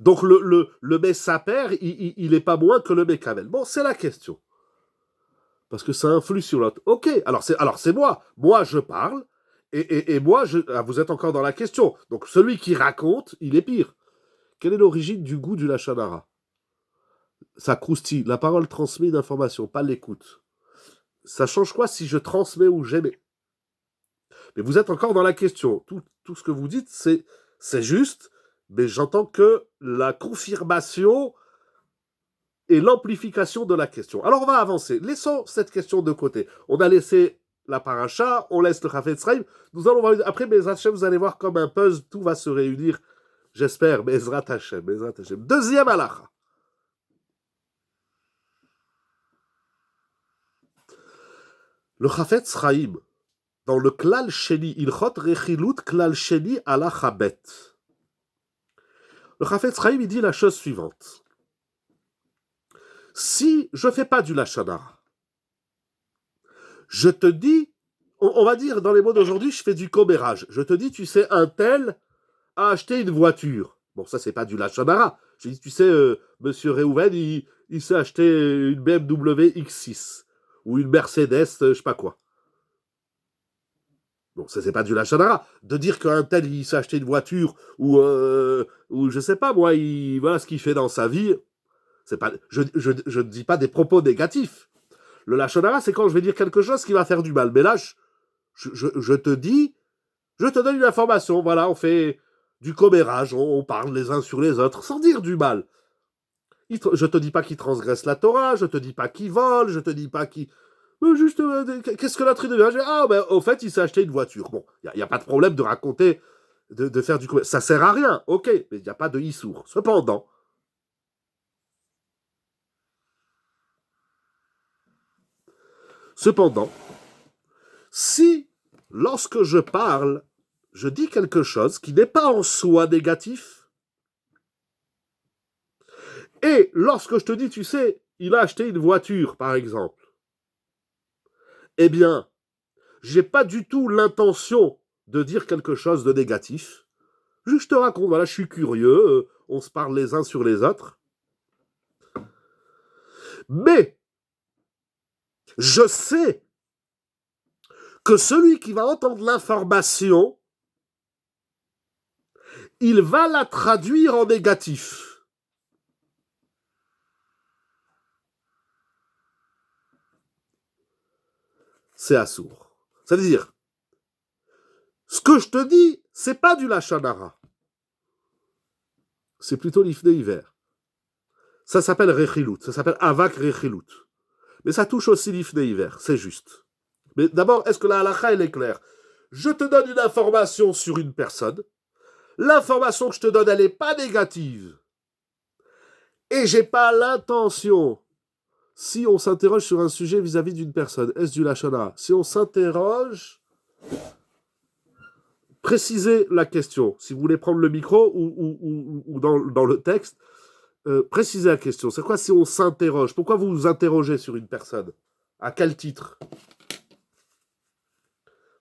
A: Donc, le Messaper, il n'est pas moins que le Mekabel. Bon, c'est la question. Parce que ça influe sur l'autre. Ok, alors c'est moi. Moi, je parle. Et moi, vous êtes encore dans la question. Donc celui qui raconte, il est pire. Quelle est l'origine du goût du lachon hara? Ça croustille. La parole transmet une information, pas l'écoute. Ça change quoi si je transmets ou j'émets? Mais vous êtes encore dans la question. Tout ce que vous dites, c'est juste, mais j'entends que la confirmation et l'amplification de la question. Alors on va avancer. Laissons cette question de côté. On a laissé la paracha, on laisse le Chafetz Chaim. Nous allons voir, après Bezrat Hashem, vous allez voir comme un puzzle, tout va se réunir, j'espère, Bezrat Hashem, Bezrat Hashem. Deuxième halacha. Le Chafetz Chaim, dans le Klal Sheni, Ilchot Rechilut Klal Sheni halacha bet. Le Chafetz Chaim, il dit la chose suivante. Si je ne fais pas du lachon hara, je te dis, on va dire dans les mots d'aujourd'hui, je fais du commérage. Je te dis, tu sais, un tel a acheté une voiture. Bon, ça, c'est pas du lachon hara. Je dis, tu sais, monsieur Reuven, il s'est acheté une BMW X6 ou une Mercedes, je sais pas quoi. Bon, ça, c'est pas du lachon hara. De dire qu'un tel, il s'est acheté une voiture ou je sais pas, moi, voilà ce qu'il fait dans sa vie. C'est pas, je ne dis pas des propos négatifs. Le lachon hara, c'est quand je vais dire quelque chose qui va faire du mal. Mais là, je te dis, je te donne une information. Voilà, on fait du commérage, on parle les uns sur les autres, sans dire du mal. Je te dis pas qu'il transgresse la Torah, je te dis pas qu'il vole, je te dis pas qu'il... Juste, qu'est-ce que l'autre il devient? Ah, ben, au fait, il s'est acheté une voiture. Bon, il n'y a pas de problème de raconter, de faire du commérage. Ça sert à rien, ok, mais il n'y a pas de issour. Cependant, si, lorsque je parle, je dis quelque chose qui n'est pas en soi négatif, et lorsque je te dis, tu sais, il a acheté une voiture, par exemple, eh bien, j'ai pas du tout l'intention de dire quelque chose de négatif. Juste je te raconte, voilà, je suis curieux, on se parle les uns sur les autres. Mais, je sais que celui qui va entendre l'information, il va la traduire en négatif. C'est assourd. C'est-à-dire, ce que je te dis, c'est pas du lachon hara. C'est plutôt l'ifné hiver. Ça s'appelle rechilut, ça s'appelle avak rechilut. Mais ça touche aussi l'ifné hiver, c'est juste. Mais d'abord, est-ce que la halakha, elle est claire? Je te donne une information sur une personne. L'information que je te donne, elle n'est pas négative. Et j'ai pas l'intention. Si on s'interroge sur un sujet vis-à-vis d'une personne, est-ce du lachon hara? Si on s'interroge, précisez la question. Si vous voulez prendre le micro ou dans le texte, précisez la question. C'est quoi si on s'interroge? Pourquoi vous vous interrogez sur une personne? À quel titre?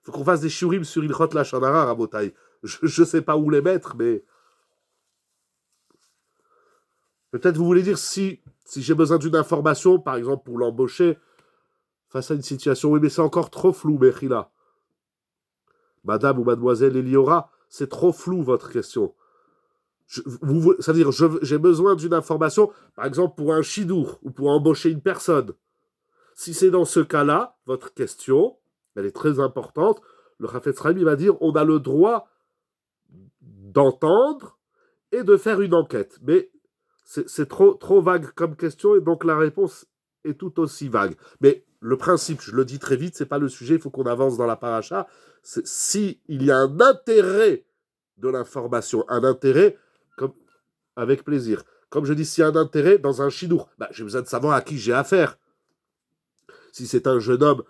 A: Il faut qu'on fasse des shiurim sur Ilchot lachon hara, Rabotai. Je ne sais pas où les mettre, mais... Peut-être vous voulez dire si j'ai besoin d'une information, par exemple pour l'embaucher, face à une situation, oui, mais c'est encore trop flou, Mechila. Madame ou mademoiselle Eliora, c'est trop flou votre question. C'est-à-dire, j'ai besoin d'une information, par exemple pour un shidour ou pour embaucher une personne. Si c'est dans ce cas-là, votre question, elle est très importante, le Chafetz Chaim va dire on a le droit d'entendre et de faire une enquête. Mais c'est trop vague comme question et donc la réponse est tout aussi vague. Mais le principe, je le dis très vite, c'est pas le sujet, il faut qu'on avance dans la paracha. Si il y a un intérêt de l'information, un intérêt, comme, avec plaisir. Comme je dis, s'il y a un intérêt dans un shidour, j'ai besoin de savoir à qui j'ai affaire. Si c'est un jeune homme,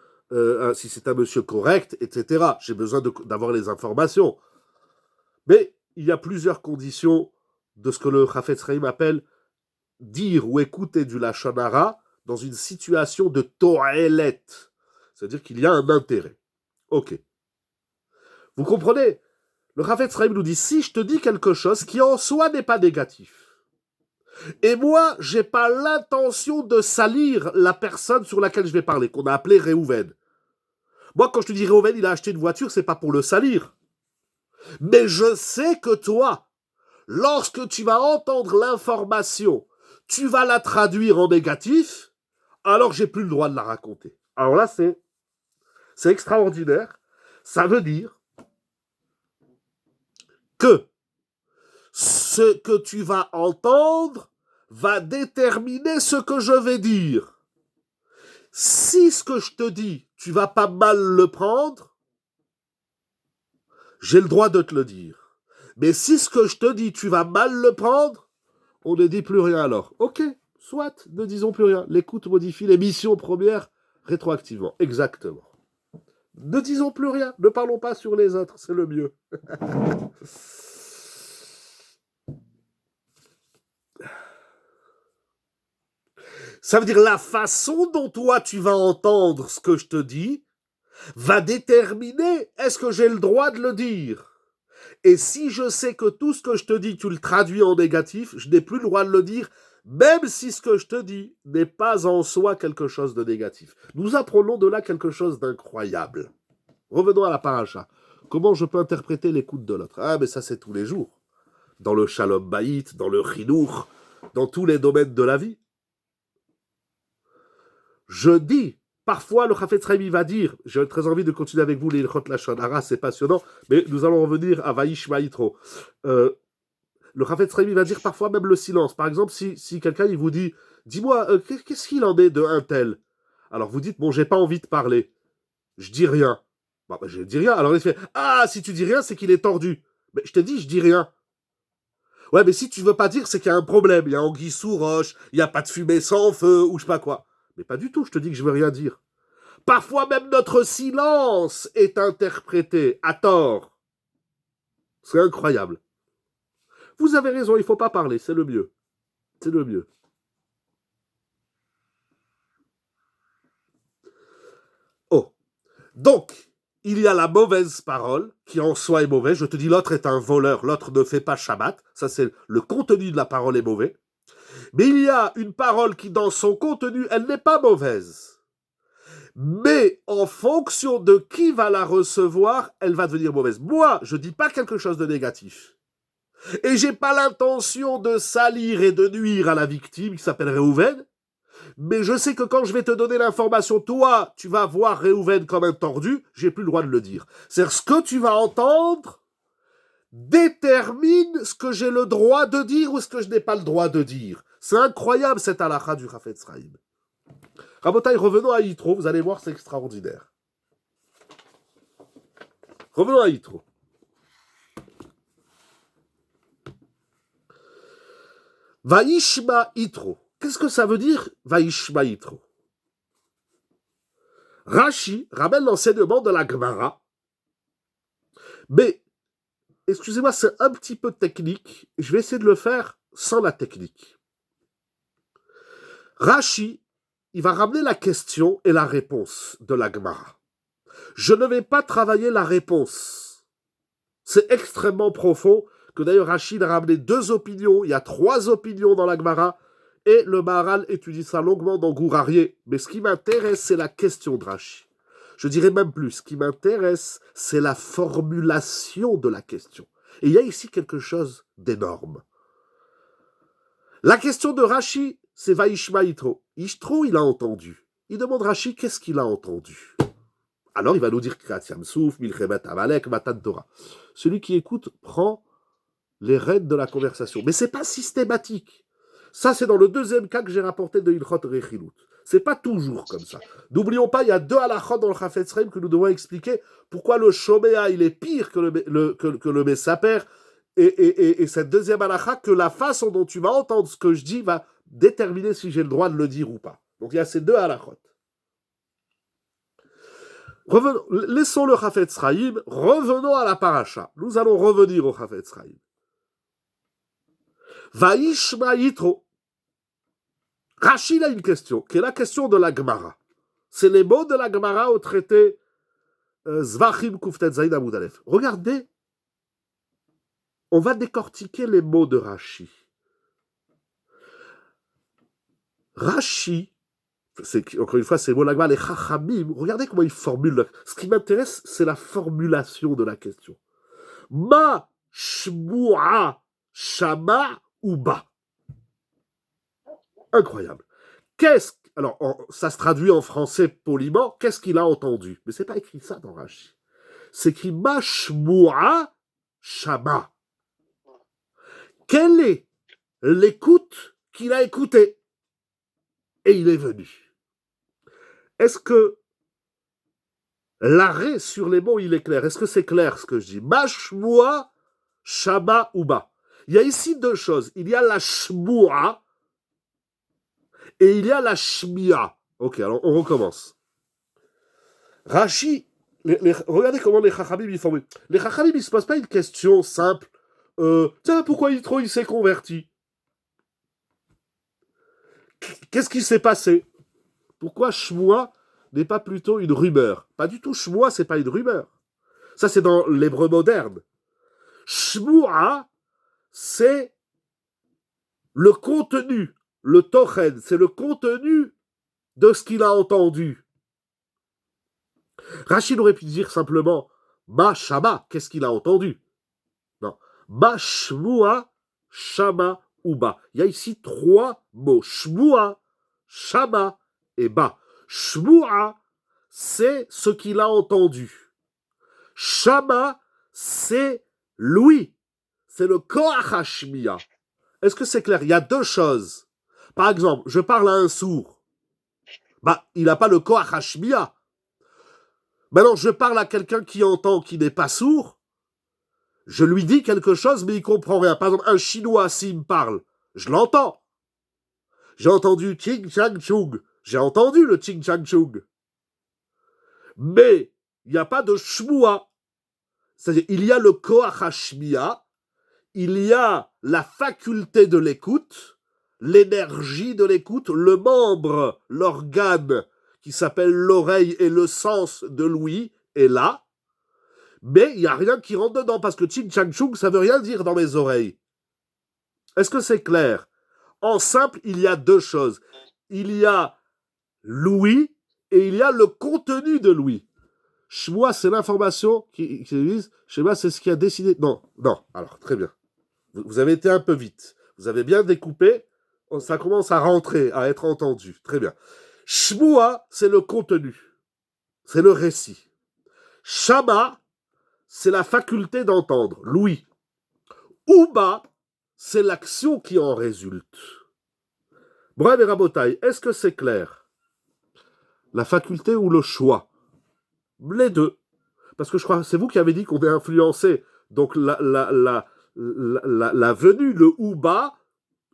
A: si c'est un monsieur correct, etc. J'ai besoin d'avoir les informations. Mais il y a plusieurs conditions de ce que le Chafetz Chaim appelle dire ou écouter du lachon hara dans une situation de to'elet. C'est-à-dire qu'il y a un intérêt. Ok. Vous comprenez? Le Chafetz Chaim nous dit, si je te dis quelque chose qui en soi n'est pas négatif, et moi, j'ai pas l'intention de salir la personne sur laquelle je vais parler, qu'on a appelée Reuven. Moi, quand je te dis Réhouven, il a acheté une voiture, c'est pas pour le salir. Mais je sais que toi, lorsque tu vas entendre l'information, tu vas la traduire en négatif, alors j'ai plus le droit de la raconter. Alors là, c'est extraordinaire. Ça veut dire que ce que tu vas entendre va déterminer ce que je vais dire. Si ce que je te dis, tu vas pas mal le prendre, j'ai le droit de te le dire. Mais si ce que je te dis, tu vas mal le prendre, on ne dit plus rien alors. Ok, soit, ne disons plus rien. L'écoute modifie l'émission première rétroactivement. Exactement. Ne disons plus rien, ne parlons pas sur les autres, c'est le mieux. Ça veut dire la façon dont toi tu vas entendre ce que je te dis va déterminer est-ce que j'ai le droit de le dire. Et si je sais que tout ce que je te dis, tu le traduis en négatif, je n'ai plus le droit de le dire, même si ce que je te dis n'est pas en soi quelque chose de négatif. Nous apprenons de là quelque chose d'incroyable. Revenons à la paracha. Comment je peux interpréter l'écoute de l'autre? Ah, mais ça c'est tous les jours. Dans le shalom baït, dans le chinour, dans tous les domaines de la vie. Je dis, parfois le Chafetz Chaim va dire, j'ai très envie de continuer avec vous les Ilchot Lashon Hara, c'est passionnant, mais nous allons revenir à Vaishma Yitro. Le Chafetz Chaim va dire parfois même le silence. Par exemple, si quelqu'un il vous dit, dis-moi, qu'est-ce qu'il en est de un tel? Alors vous dites, bon, j'ai pas envie de parler. Je dis rien. Bon, je dis rien. Alors il fait, ah, si tu dis rien, c'est qu'il est tordu. Mais je te dis, je dis rien. Ouais, mais si tu veux pas dire, c'est qu'il y a un problème. Il y a anguille sous roche, il y a pas de fumée sans feu, ou je sais pas quoi. Mais pas du tout, je te dis que je veux rien dire. Parfois même notre silence est interprété à tort. C'est incroyable. Vous avez raison, il ne faut pas parler, c'est le mieux. C'est le mieux. Oh. Donc, il y a la mauvaise parole, qui en soi est mauvaise. Je te dis, l'autre est un voleur, l'autre ne fait pas Shabbat. Ça, c'est le contenu de la parole est mauvais. Mais il y a une parole qui, dans son contenu, elle n'est pas mauvaise. Mais en fonction de qui va la recevoir, elle va devenir mauvaise. Moi, je ne dis pas quelque chose de négatif. Et j'ai pas l'intention de salir et de nuire à la victime qui s'appelle Réhouven. Mais je sais que quand je vais te donner l'information, toi, tu vas voir Réhouven comme un tordu, j'ai plus le droit de le dire. C'est-à-dire, ce que tu vas entendre détermine ce que j'ai le droit de dire ou ce que je n'ai pas le droit de dire. C'est incroyable cette halakha du Chafetz Chaim. Rabotai, revenons à Yitro, vous allez voir, c'est extraordinaire. Revenons à Yitro. Vaishma Yitro. Qu'est-ce que ça veut dire, Vaishma Yitro? Rashi ramène l'enseignement de la Gemara. Mais, excusez-moi, c'est un petit peu technique. Je vais essayer de le faire sans la technique. Rashi, il va ramener la question et la réponse de la Gemara. Je ne vais pas travailler la réponse. C'est extrêmement profond, que d'ailleurs Rachid a ramené 2 opinions, il y a 3 opinions dans la Gemara, et le Maharal étudie ça longuement dans Gourarié. Mais ce qui m'intéresse, c'est la question de Rachid. Je dirais même plus, ce qui m'intéresse, c'est la formulation de la question. Et il y a ici quelque chose d'énorme. La question de Rachid, c'est Vaishma Yitro. Yitro, il a entendu. Il demande Rachid, qu'est-ce qu'il a entendu? Alors il va nous dire Kriyat Yam-Souf, Milchemet Amalek, Matan Torah. Celui qui écoute prend les rênes de la conversation. Mais c'est pas systématique. Ça, c'est dans le 2e cas que j'ai rapporté de Ilchot Rechilut. C'est pas toujours comme ça. N'oublions pas, il y a 2 halachot dans le Chafetz Chaim que nous devons expliquer pourquoi le Shomea, il est pire que le Mesaper. Et cette 2e halacha, que la façon dont tu vas entendre ce que je dis va déterminer si j'ai le droit de le dire ou pas. Donc il y a ces 2 halachot. Laissons le Chafetz Chaim, revenons à la paracha. Nous allons revenir au Chafetz Chaim. Vaishma Yitro. Rachid a une question, qui est la question de la Gemara. C'est les mots de la Gemara au traité Zvachim Kuftet Zayin Amud Aleph. Regardez, on va décortiquer les mots de Rachid. Rachid Encore une fois, c'est le mot lagma, les chachamim. Regardez comment ils formulent. Ce qui m'intéresse, c'est la formulation de la question. Ma shmua shama uba. Incroyable. Alors, ça se traduit en français poliment. Qu'est-ce qu'il a entendu? Mais c'est pas écrit ça dans Rashi. C'est écrit ma shmua shama. Quelle est l'écoute qu'il a écoutée? Et il est venu. Est-ce que l'arrêt sur les mots, il est clair? Est-ce que c'est clair ce que je dis? Ma shmua shama uba. Il y a ici deux choses. Il y a la shmua et il y a la shmia. Ok, alors on recommence. Rashi, regardez comment les chachamim ils formulent. Les chachamim ils se posent pas une question simple. Tiens, pourquoi il s'est converti? Qu'est-ce qui s'est passé? Pourquoi shmua n'est pas plutôt une rumeur? Pas du tout, shmua c'est pas une rumeur. Ça c'est dans l'hébreu moderne. Shmua c'est le contenu, le tochen, c'est le contenu de ce qu'il a entendu. Rachid aurait pu dire simplement Ma shama, qu'est-ce qu'il a entendu? Non. Ma shmua shama uba. Il y a ici trois mots. Shmua, shama et ba. Shmua, c'est ce qu'il a entendu. Shama, c'est l'ouïe. C'est le koach hashmiya. Est-ce que c'est clair? Il y a deux choses. Par exemple, je parle à un sourd. Il n'a pas le koach hashmiya. Maintenant, je parle à quelqu'un qui entend, qui n'est pas sourd. Je lui dis quelque chose, mais il comprend rien. Par exemple, un Chinois, s'il me parle, je l'entends. J'ai entendu Ching Chang Chung. J'ai entendu le Ching Chang Chung. Mais il n'y a pas de shmua. C'est-à-dire, il y a le koach hashmiya, il y a la faculté de l'écoute, l'énergie de l'écoute, le membre, l'organe qui s'appelle l'oreille et le sens de l'ouïe est là, mais il n'y a rien qui rentre dedans, parce que Ching Chang Chung, ça ne veut rien dire dans mes oreilles. Est-ce que c'est clair? En simple, il y a deux choses. Il y a l'ouïe et il y a le contenu de l'ouïe. Shmua, c'est l'information qui existe. Shema, c'est ce qui a décidé. Non, alors, très bien. Vous avez été un peu vite. Vous avez bien découpé. Ça commence à rentrer, à être entendu. Très bien. Shmua, c'est le contenu. C'est le récit. Shama, c'est la faculté d'entendre. L'ouïe. Uba, c'est l'action qui en résulte. Bref et Rabotai, est-ce que c'est clair? La faculté ou le choix? Les deux. Parce que je crois, c'est vous qui avez dit qu'on est influencé. Donc la venue, le ouba,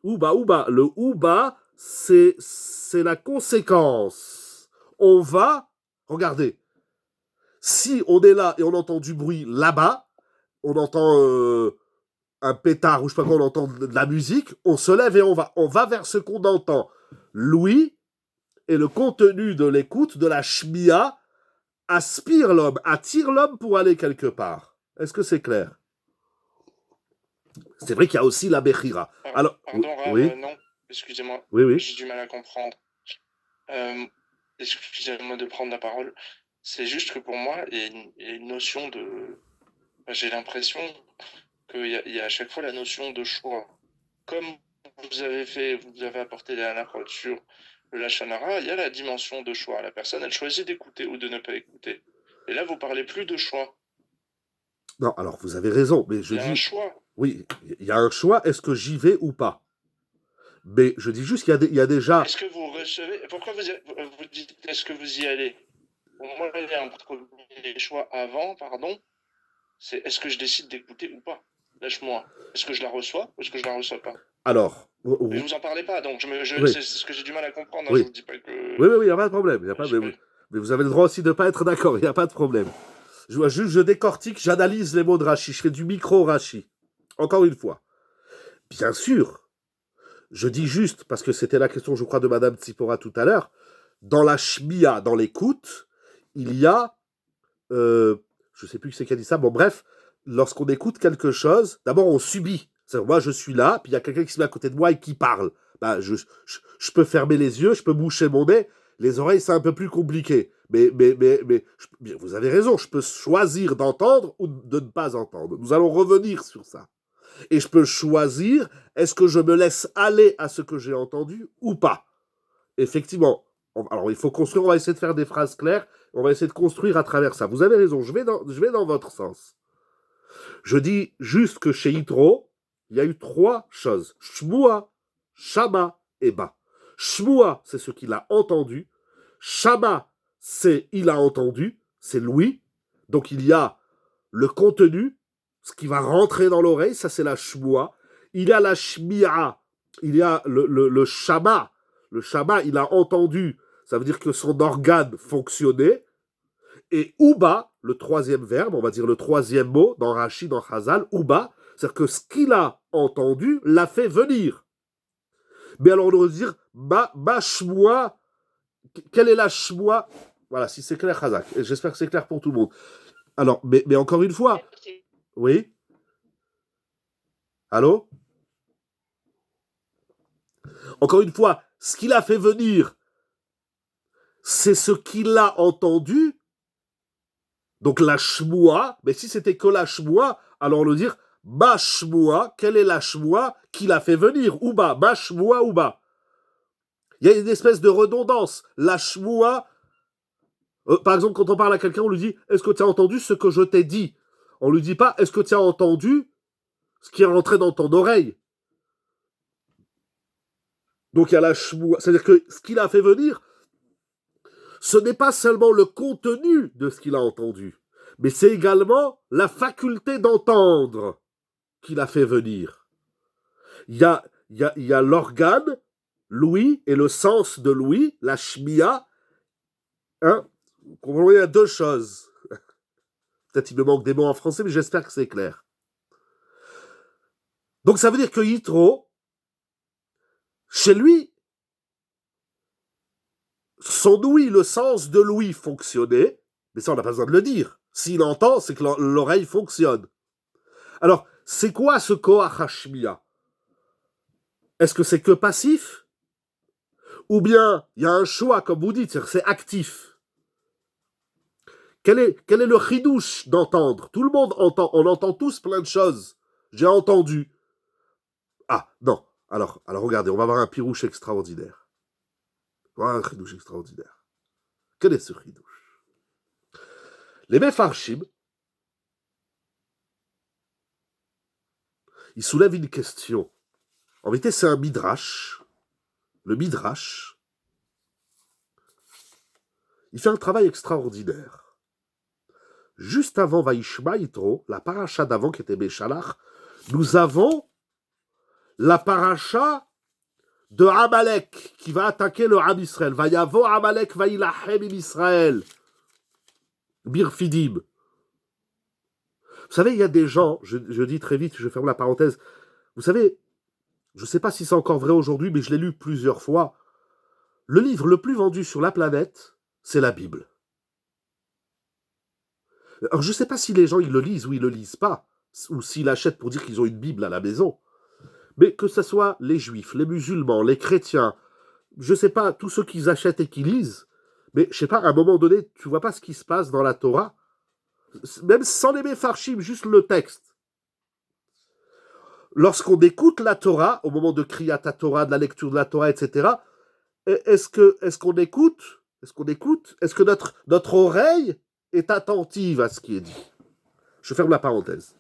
A: le ouba, c'est la conséquence. On va, regardez, si on est là et on entend du bruit là-bas, on entend un pétard ou je sais pas quoi, on entend de la musique, on se lève et on va vers ce qu'on entend. L'ouïe et le contenu de l'écoute, de la shmia, aspire l'homme, attire l'homme pour aller quelque part. Est-ce que c'est clair? C'est vrai qu'il y a aussi la Bechira. Alors,
C: pardon, Rav,
A: oui.
C: Non, excusez-moi.
A: Oui.
C: J'ai du mal à comprendre. Excusez-moi de prendre la parole. C'est juste que pour moi, il y a une notion de... J'ai l'impression qu'il y a à chaque fois la notion de choix. Comme vous avez apporté la anacrote sur le Lachon Hara, il y a la dimension de choix. La personne, elle choisit d'écouter ou de ne pas écouter. Et là, vous parlez plus de choix.
A: Non, alors vous avez raison, mais je dis...
C: Il y a un choix.
A: Oui, il y a un choix, est-ce que j'y vais ou pas? Mais je dis juste qu'il y a déjà...
C: Est-ce que vous recevez... Pourquoi vous dites est-ce que vous y allez? Pour moi, il y a un premier choix avant, c'est est-ce que je décide d'écouter ou pas? Lâche-moi. Est-ce que je la reçois ou est-ce que je la reçois pas?
A: Alors...
C: Mais vous en parlez pas, donc
A: oui.
C: c'est ce que j'ai du mal à comprendre.
A: Oui.
C: Je vous dis pas que...
A: Oui, il n'y a pas de problème. Mais vous avez le droit aussi de ne pas être d'accord, il n'y a pas de problème. Je décortique, j'analyse les mots de Rashi, je fais du micro-Rashi. Encore une fois. Bien sûr, je dis juste, parce que c'était la question, je crois, de Madame Tsipora tout à l'heure, dans la shmia, dans l'écoute, il y a, je ne sais plus qui c'est qui a dit ça, bon bref, lorsqu'on écoute quelque chose, d'abord on subit. C'est-à-dire, moi je suis là, puis il y a quelqu'un qui se met à côté de moi et qui parle. Je peux fermer les yeux, je peux boucher mon nez. Les oreilles, c'est un peu plus compliqué. Vous avez raison, je peux choisir d'entendre ou de ne pas entendre. Nous allons revenir sur ça. Et je peux choisir, est-ce que je me laisse aller à ce que j'ai entendu ou pas? Effectivement. Alors, il faut construire, on va essayer de faire des phrases claires, on va essayer de construire à travers ça. Vous avez raison, je vais dans votre sens. Je dis juste que chez Yitro, il y a eu 3 choses. Shmua, Shama et Ba. Shmua, c'est ce qu'il a entendu. Shama, c'est il a entendu, c'est l'ouïe. Donc il y a le contenu, ce qui va rentrer dans l'oreille, ça c'est la Shmua. Il y a la Shmi'a, il y a le Shama. Le Shama, il a entendu, ça veut dire que son organe fonctionnait. Et Uba, le 3e verbe, on va dire le 3e mot, dans Rashi, dans Chazal, Uba, c'est-à-dire que ce qu'il a entendu l'a fait venir. Mais alors on va dire, ba shmoua, quelle est la shmoua? Voilà, si c'est clair, Chazak. Et j'espère que c'est clair pour tout le monde. Alors, mais encore une fois, oui? Allô? Encore une fois, ce qu'il a fait venir, c'est ce qu'il a entendu. Donc la shmoua, mais si c'était que la shmoua, alors on va dire ba shmoua, quelle est la shmoua qui l'a fait venir? Ouba, ba shmoua, ouba. Il y a une espèce de redondance. La shmoua, par exemple, quand on parle à quelqu'un, on lui dit, est-ce que tu as entendu ce que je t'ai dit? On lui dit pas, est-ce que tu as entendu ce qui est rentré dans ton oreille? Donc il y a la shmoua, c'est-à-dire que ce qu'il a fait venir, ce n'est pas seulement le contenu de ce qu'il a entendu, mais c'est également la faculté d'entendre qu'il a fait venir. Il y a l'organe, l'ouïe, et le sens de l'ouïe, la shmiya. Hein? Il y a 2 choses. Peut-être il me manque des mots en français, mais j'espère que c'est clair. Donc ça veut dire que Yitro, chez lui, son ouïe, le sens de l'ouïe fonctionnait, mais ça on n'a pas besoin de le dire. S'il entend, c'est que l'oreille fonctionne. Alors, c'est quoi ce koach hashmiya? Est-ce que c'est que passif? Ou bien, il y a un choix, comme vous dites, c'est actif. Quel est le chidouche d'entendre? Tout le monde entend, on entend tous plein de choses. J'ai entendu. Ah, non. Alors regardez, on va avoir un pirouche extraordinaire. Un chidouche extraordinaire. Quel est ce chidouche? Les Mefarshim, ils soulèvent une question. En vérité, c'est un midrash. Le midrash, il fait un travail extraordinaire. Juste avant Vaishma Yitro, la paracha d'avant qui était Béchalach, nous avons la paracha de Amalek qui va attaquer le Ham Israël. Vayavo Amalek vailachem im Israël. Birfidim. Vous savez, il y a des gens, je dis très vite, je ferme la parenthèse, vous savez, je ne sais pas si c'est encore vrai aujourd'hui, mais je l'ai lu plusieurs fois, le livre le plus vendu sur la planète, c'est la Bible. Alors je ne sais pas si les gens ils le lisent ou ils ne le lisent pas, ou s'ils l'achètent pour dire qu'ils ont une Bible à la maison, mais que ce soit les juifs, les musulmans, les chrétiens, je ne sais pas, tous ceux qui achètent et qui lisent, mais je ne sais pas, à un moment donné, tu ne vois pas ce qui se passe dans la Torah, même sans les Mefarshim, juste le texte. Lorsqu'on écoute la Torah, au moment de Kriyat Torah, de la lecture de la Torah, etc., est-ce qu'on écoute? Est-ce que notre oreille est attentive à ce qui est dit? Je ferme la parenthèse.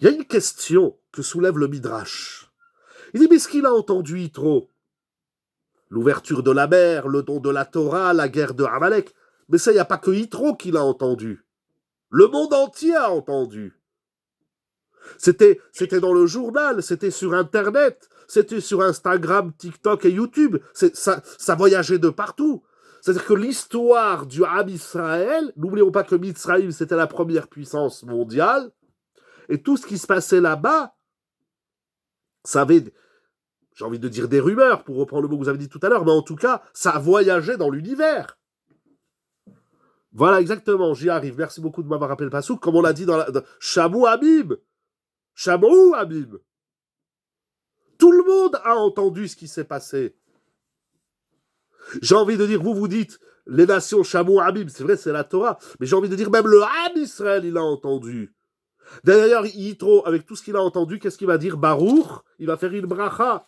A: Il y a une question que soulève le Midrash. Il dit, mais ce qu'il a entendu Yitro, l'ouverture de la mer, le don de la Torah, la guerre de Amalek, mais ça, il n'y a pas que Yitro qui l'a entendu. Le monde entier a entendu. C'était dans le journal, c'était sur Internet, c'était sur Instagram, TikTok et YouTube. Ça voyageait de partout. C'est-à-dire que l'histoire du Ham Israël, n'oublions pas que Mitzrayim, c'était la première puissance mondiale, et tout ce qui se passait là-bas, ça avait, j'ai envie de dire des rumeurs, pour reprendre le mot que vous avez dit tout à l'heure, mais en tout cas, ça voyageait dans l'univers. Voilà, exactement, j'y arrive. Merci beaucoup de m'avoir rappelé le passouk, comme on l'a dit dans Shamou Habib. Shamou Habib. Tout le monde a entendu ce qui s'est passé. J'ai envie de dire, vous dites, les nations Shamou Habib, c'est vrai, c'est la Torah, mais j'ai envie de dire, même le Ham Israël, il a entendu. D'ailleurs, Yitro, avec tout ce qu'il a entendu, qu'est-ce qu'il va dire? Baruch, il va faire une bracha.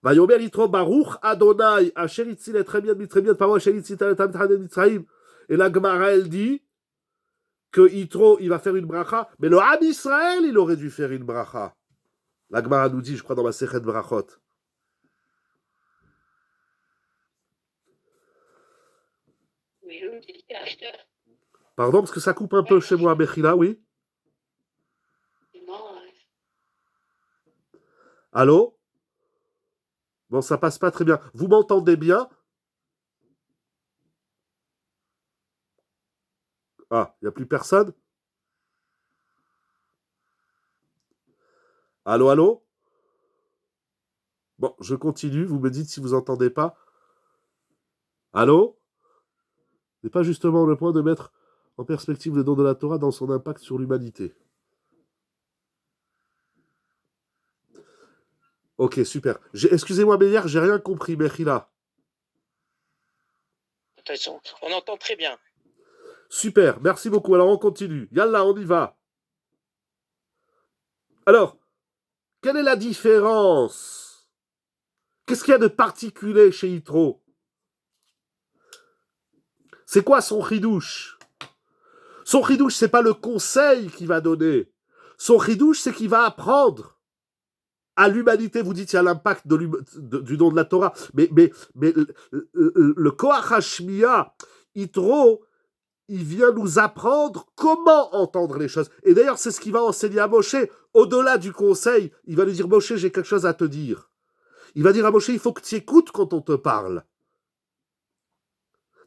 A: Vayomer Yitro Baruch Adonai, Asher Itzil et Tremian Mitremian, Paro Asher Itzil et Tremian Mitzraim. Et la Gemara, elle dit que Yitro, il va faire une bracha, mais le Ham Israël, il aurait dû faire une bracha. La Gemara nous dit, je crois, dans ma Sechet Brachot. Pardon, parce que ça coupe un peu chez moi, Bechila, oui? Allô? Bon, ça passe pas très bien. Vous m'entendez bien? Ah, il n'y a plus personne? Allô, allô? Bon, je continue. Vous me dites si vous n'entendez pas. Allô? C'est pas justement le point de mettre en perspective le don de la Torah dans son impact sur l'humanité. Ok, super. Excusez-moi, mais hier, j'ai rien compris, Mechila.
E: On entend très bien.
A: Super, merci beaucoup. Alors, on continue. Yallah, on y va. Alors, quelle est la différence? Qu'est-ce qu'il y a de particulier chez Yitro? C'est quoi son chidouche? Son chidouche, c'est pas le conseil qu'il va donner. Son chidouche, c'est qu'il va apprendre à l'humanité. Vous dites qu'il y a l'impact du don de la Torah. Mais le Koach HaShmiya, Yitro, il vient nous apprendre comment entendre les choses. Et d'ailleurs, c'est ce qu'il va enseigner à Moshe. Au-delà du conseil, il va lui dire, Moshe, j'ai quelque chose à te dire. Il va dire à Moshe, il faut que tu écoutes quand on te parle.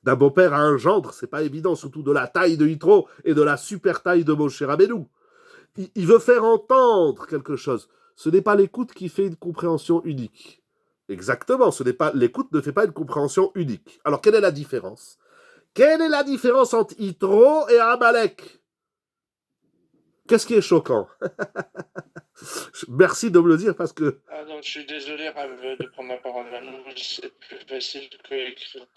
A: D'un beau-père à un gendre, c'est pas évident, surtout de la taille de Yitro et de la super taille de Moshe Rabbeinu. Il veut faire entendre quelque chose. Ce n'est pas l'écoute qui fait une compréhension unique. Exactement, l'écoute ne fait pas une compréhension unique. Alors, quelle est la différence? Quelle est la différence entre Yitro et Amalek? Qu'est-ce qui est choquant? Merci de me le dire parce que...
C: Ah non, je suis désolé Rav, de prendre ma parole à nouveau, c'est plus facile que écrire.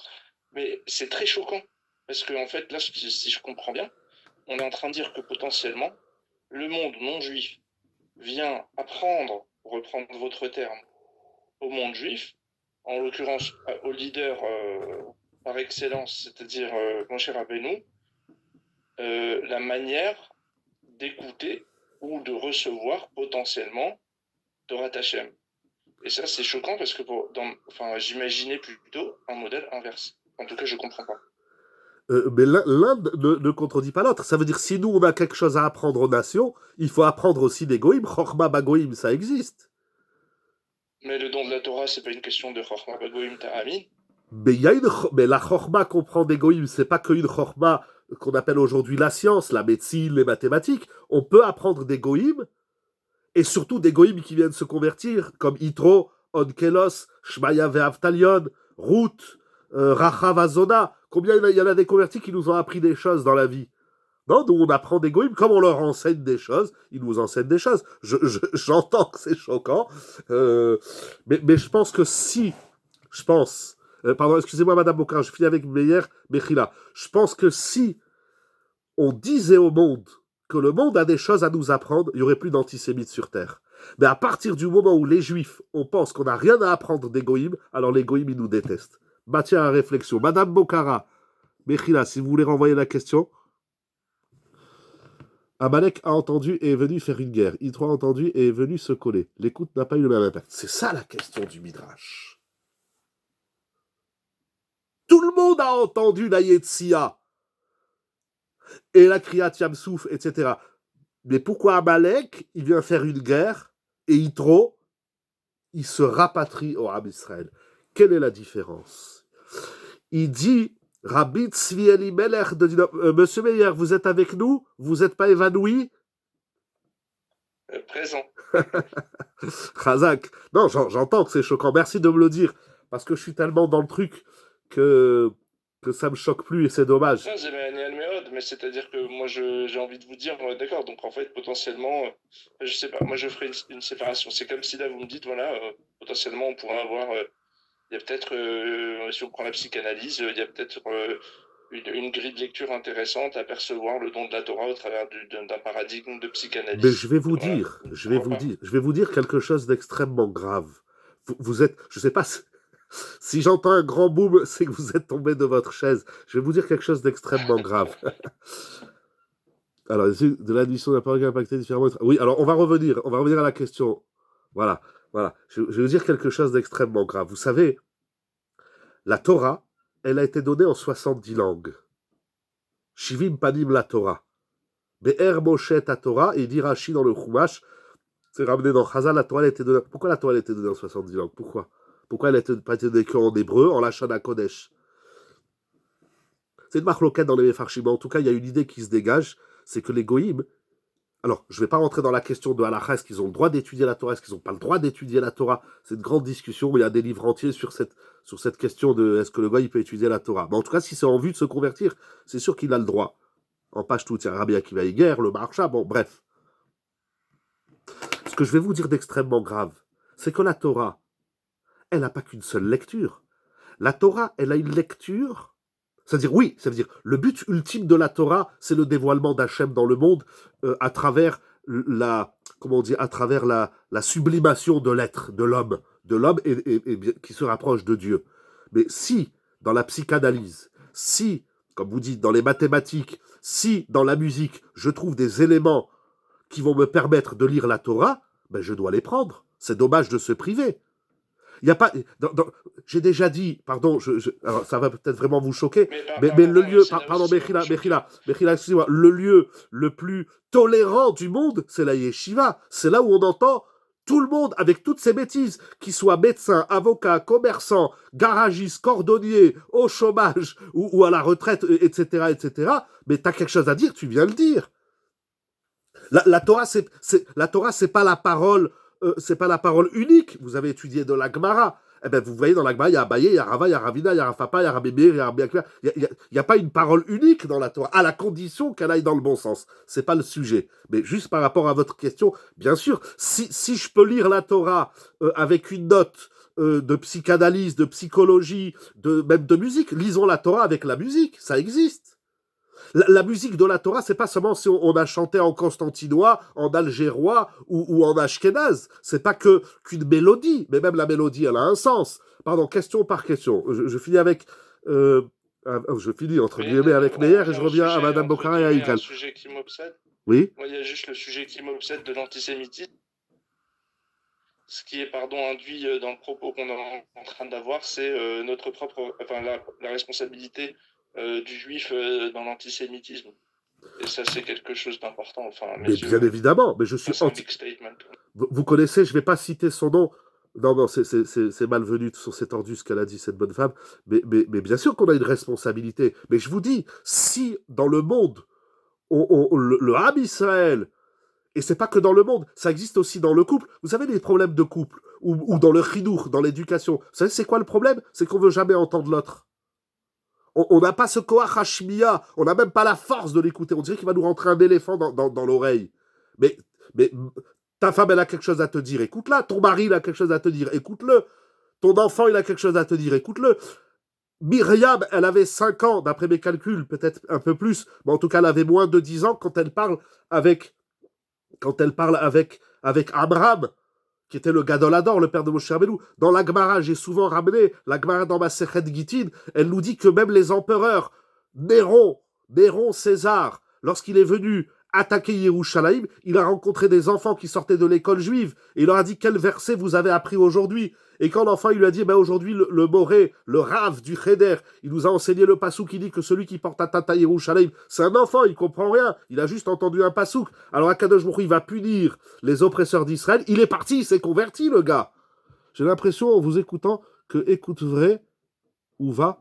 C: Mais c'est très choquant, parce que en fait, là, si je comprends bien, on est en train de dire que potentiellement, le monde non-juif vient apprendre, pour reprendre votre terme, au monde juif, en l'occurrence au leader par excellence, c'est-à-dire Moshe Rabbeinu, la manière d'écouter ou de recevoir potentiellement Torah Hashem. Et ça, c'est choquant parce que j'imaginais plutôt un modèle inverse. En tout cas, je ne comprends pas.
A: Mais l'un ne contredit pas l'autre. Ça veut dire si nous, on a quelque chose à apprendre aux nations, il faut apprendre aussi des goïms. Chorma bagoïm, ça existe.
C: Mais le don de la Torah, c'est pas une question de Chorma bagoïm ta'amin.
A: Mais la chorma qu'on prend des goïms, c'est pas qu'une chorma qu'on appelle aujourd'hui la science, la médecine, les mathématiques. On peut apprendre des goïms, et surtout des goïms qui viennent se convertir, comme Yitro, Onkelos, Shmaya Ve'avtalion, Ruth, Rachav Azona. Combien il y en a des convertis qui nous ont appris des choses dans la vie? Non, nous on apprend des goïms, comme on leur enseigne des choses, ils nous enseignent des choses. J'entends que c'est choquant, mais je pense que si, pardon, excusez-moi Madame Bokar, je finis avec Meyer Mechila. Je pense que si on disait au monde que le monde a des choses à nous apprendre, il n'y aurait plus d'antisémites sur Terre. Mais à partir du moment où les Juifs, on pense qu'on n'a rien à apprendre des goïms, alors les goïms, ils nous détestent. Tiens à réflexion. Madame Bokara, Mechila, si vous voulez renvoyer la question. Amalek a entendu et est venu faire une guerre. Yitro a entendu et est venu se coller. L'écoute n'a pas eu le même impact. C'est ça la question du Midrash. Tout le monde a entendu la Yetzia et la Kriyat Yamsouf, etc. Mais pourquoi Amalek, il vient faire une guerre et Yitro, il se rapatrie au Ham Israël? Quelle est la différence? Il dit, Rabbi Tzvi Elimelech de Dinam, Monsieur Meyer, vous êtes avec nous? Vous n'êtes pas évanoui?
C: Présent.
A: Chazak. Non, j'entends que c'est choquant. Merci de me le dire. Parce que je suis tellement dans le truc que que ça me choque plus et c'est dommage.
C: Non, c'est Manial Méod, mais c'est-à-dire que moi j'ai envie de vous dire, d'accord, donc en fait potentiellement, je sais pas, moi je ferai une séparation. C'est comme si là vous me dites, voilà, potentiellement on pourrait avoir, il y a peut-être, si on prend la psychanalyse, il y a peut-être une grille de lecture intéressante à percevoir le don de la Torah au travers d'un paradigme de
A: Mais
C: psychanalyse.
A: je vais vous
C: Voilà,
A: dire,
C: pourquoi pas.
A: je vais vous dire quelque chose d'extrêmement grave. Vous êtes, je sais pas si j'entends un grand boom, c'est que vous êtes tombé de votre chaise. Je vais vous dire quelque chose d'extrêmement grave. Alors, de l'admission de la parole qui a impacté différemment. Oui, alors on va revenir à la question. Voilà, voilà. Je vais vous dire quelque chose d'extrêmement grave. Vous savez, la Torah, elle a été donnée en 70 langues. Shivim panim la Torah. Be'er Moshe ta Torah, et il dit Rashi dans le Chumash, c'est ramené dans Chazal, la Torah a été donnée. Pourquoi la Torah a été donnée en 70 langues? Pourquoi elle n'a pas été donnée qu'en hébreu, en Lashon Kodesh? C'est une marloquette dans les Mefarshim. En tout cas, il y a une idée qui se dégage, c'est que les Goïms, alors, je ne vais pas rentrer dans la question de Halakha, est-ce qu'ils ont le droit d'étudier la Torah, est-ce qu'ils n'ont pas le droit d'étudier la Torah? C'est une grande discussion, il y a des livres entiers sur cette question de est-ce que le Goïm peut étudier la Torah. Mais en tout cas, si c'est en vue de se convertir, c'est sûr qu'il a le droit. En page tout, il y a Rabbi Akiva Iger, le Maharsha, bon, bref. Ce que je vais vous dire d'extrêmement grave, c'est que la Torah, elle n'a pas qu'une seule lecture. La Torah, elle a une lecture, c'est-à-dire, oui, ça veut dire, le but ultime de la Torah, c'est le dévoilement d'Hachem dans le monde à travers à travers la sublimation de l'être, de l'homme qui se rapproche de Dieu. Mais si, dans la psychanalyse, si, comme vous dites, dans les mathématiques, si, dans la musique, je trouve des éléments qui vont me permettre de lire la Torah, ben je dois les prendre. C'est dommage de se priver. Il y a pas. J'ai déjà dit, pardon, alors ça va peut-être vraiment vous choquer, mais le lieu, pardon, Mechila, excusez-moi, le lieu le plus tolérant du monde, c'est la yeshiva. C'est là où on entend tout le monde avec toutes ces bêtises, qu'ils soient médecins, avocats, commerçants, garagistes, cordonniers, au chômage ou à la retraite, etc. Mais t'as quelque chose à dire, tu viens le dire. La Torah, c'est pas la parole. C'est pas la parole unique. Vous avez étudié de la Gemara. Eh ben, vous voyez, dans la Gemara, il y a Abaye, il y a Rava, il y a Ravina, il y a Rafapa, il y a Rabbi Meir, il y a Rabbi Akiva. Il n'y a pas une parole unique dans la Torah, à la condition qu'elle aille dans le bon sens. C'est pas le sujet. Mais juste par rapport à votre question, bien sûr, si je peux lire la Torah avec une note de psychanalyse, de psychologie, même de musique, lisons la Torah avec la musique. Ça existe. La musique de la Torah, c'est pas seulement si on a chanté en constantinois, en algérois ou en ashkénaze. C'est pas qu'une mélodie, mais même la mélodie, elle a un sens. Pardon, question par question. Je finis avec... je finis, entre guillemets, avec Meyer et je reviens à Madame Bokhara et à Yigal.
C: Un sujet qui m'obsède.
A: Oui.
C: Moi, il y a juste le sujet qui m'obsède de l'antisémitisme. Ce qui est, induit dans le propos qu'on est en train d'avoir, c'est notre propre... Enfin, la responsabilité du juif dans l'antisémitisme. Et ça, c'est quelque chose d'important. Enfin,
A: mais bien évidemment, mais je suis Vous connaissez, je ne vais pas citer son nom. Non, c'est malvenu, c'est tordu ce qu'elle a dit, cette bonne femme. Mais bien sûr qu'on a une responsabilité. Mais je vous dis, si dans le monde, le Ham Israël, et c'est pas que dans le monde, ça existe aussi dans le couple. Vous savez, les problèmes de couple, ou dans le chidouch, dans l'éducation. Vous savez, c'est quoi le problème? C'est qu'on veut jamais entendre l'autre. On n'a pas ce koach hashmiya, on n'a même pas la force de l'écouter. On dirait qu'il va nous rentrer un éléphant dans l'oreille. Mais ta femme, elle a quelque chose à te dire, écoute-la. Ton mari, il a quelque chose à te dire, écoute-le. Ton enfant, il a quelque chose à te dire, écoute-le. Myriam, elle avait 5 ans, d'après mes calculs, peut-être un peu plus, mais en tout cas, elle avait moins de 10 ans quand elle parle avec Abraham, qui était le Gadol Hador, le père de Moshe Rabbeinu. Dans la Gemara, j'ai souvent ramené, la Gemara dans Masechet Gittin, elle nous dit que même les empereurs, Néron, César, lorsqu'il est venu attaquer Yerushalayim, il a rencontré des enfants qui sortaient de l'école juive, et il leur a dit, quel verset vous avez appris aujourd'hui? Et quand l'enfant, il lui a dit, aujourd'hui, le Moré, le Rav du Cheder, il nous a enseigné le pasouk qui dit que celui qui porte Atata Yerushalayim, c'est un enfant, il comprend rien, il a juste entendu un pasouk. Alors Akadosh Baruch Hu, il va punir les oppresseurs d'Israël, il est parti, il s'est converti, le gars. J'ai l'impression, en vous écoutant, que écoute vrai, ou va,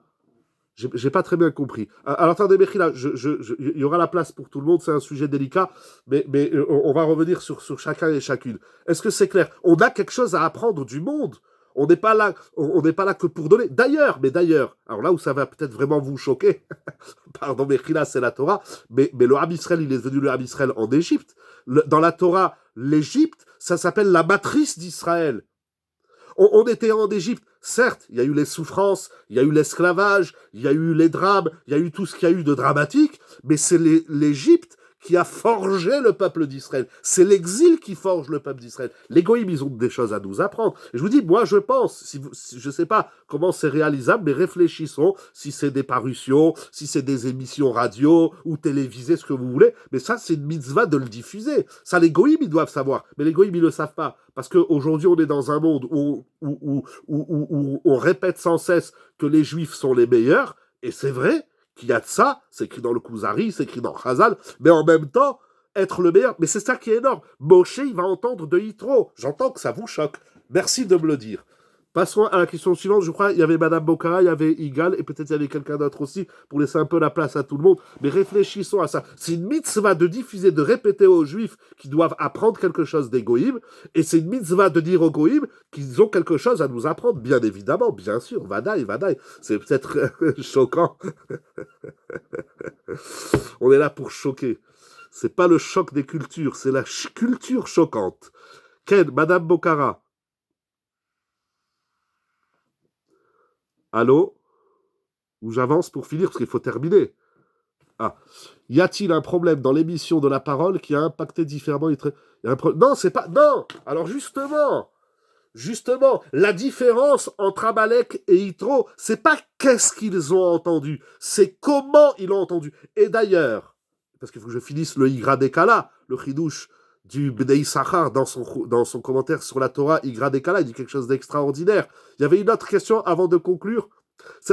A: j'ai pas très bien compris. Alors attendez, Mechila, il y aura la place pour tout le monde, c'est un sujet délicat, mais on va revenir sur chacun et chacune. Est-ce que c'est clair? On a quelque chose à apprendre du monde. On n'est pas là, on n'est pas là que pour donner. D'ailleurs, alors là où ça va peut-être vraiment vous choquer, pardon, mais là c'est la Torah, mais le Ham Israël, il est devenu le Ham Israël en Égypte. Dans la Torah, l'Égypte, ça s'appelle la matrice d'Israël. On était en Égypte, certes, il y a eu les souffrances, il y a eu l'esclavage, il y a eu les drames, il y a eu tout ce qu'il y a eu de dramatique, mais c'est l'Égypte qui a forgé le peuple d'Israël. C'est l'exil qui forge le peuple d'Israël. Les goïms, ils ont des choses à nous apprendre. Et je vous dis, moi, je pense, je ne sais pas comment c'est réalisable, mais réfléchissons, si c'est des parutions, si c'est des émissions radio ou télévisées, ce que vous voulez, mais ça, c'est une mitzvah de le diffuser. Ça, les goïms, ils doivent savoir, mais les goïms, ils ne le savent pas. Parce qu'aujourd'hui, on est dans un monde où on répète sans cesse que les juifs sont les meilleurs, et c'est vrai, qu'il y a de ça, c'est écrit dans le Kuzari, c'est écrit dans Chazal, mais en même temps, être le meilleur, mais c'est ça qui est énorme. Moshe, il va entendre de Yitro. J'entends que ça vous choque. Merci de me le dire. Passons à la question suivante. Je crois il y avait Madame Bokara, il y avait Igal, et peut-être il y avait quelqu'un d'autre aussi, pour laisser un peu la place à tout le monde. Mais réfléchissons à ça. C'est une mitzvah de diffuser, de répéter aux Juifs qui doivent apprendre quelque chose des Goïm, et c'est une mitzvah de dire aux Goïm qu'ils ont quelque chose à nous apprendre, bien évidemment, bien sûr. Vadaï. C'est peut-être choquant. On est là pour choquer. C'est pas le choc des cultures, c'est la culture choquante. Ken, Madame Bokara. Allô? Ou j'avance pour finir, parce qu'il faut terminer. Ah. Y a-t-il un problème dans l'émission de la parole qui a impacté différemment Non, c'est pas... Non. Alors justement, la différence entre Amalek et Yitro, c'est pas qu'est-ce qu'ils ont entendu, c'est comment ils l'ont entendu. Et d'ailleurs, parce qu'il faut que je finisse le Igra Dekala, le chidouche du Bnei Sachar dans son commentaire sur la Torah, Igra Dekala, il dit quelque chose d'extraordinaire. Il y avait une autre question avant de conclure.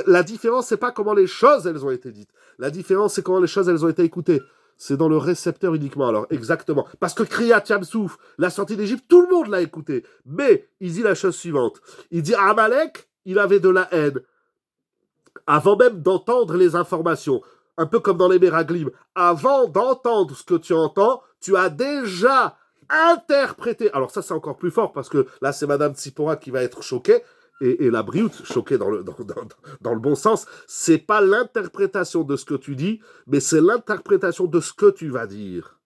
A: La différence, c'est pas comment les choses elles ont été dites. La différence, c'est comment les choses elles ont été écoutées. C'est dans le récepteur uniquement, alors, exactement. Parce que Kriyat Yamsouf, la sortie d'Égypte, tout le monde l'a écouté. Mais, il dit la chose suivante. Il dit, Amalek, il avait de la haine. Avant même d'entendre les informations. Un peu comme dans les Meraglim. Avant d'entendre ce que tu entends, tu as déjà interprété. Alors ça, c'est encore plus fort, parce que là, c'est Madame Tsipora qui va être choquée. Et la brioute, choquée dans le bon sens, c'est pas l'interprétation de ce que tu dis, mais c'est l'interprétation de ce que tu vas dire.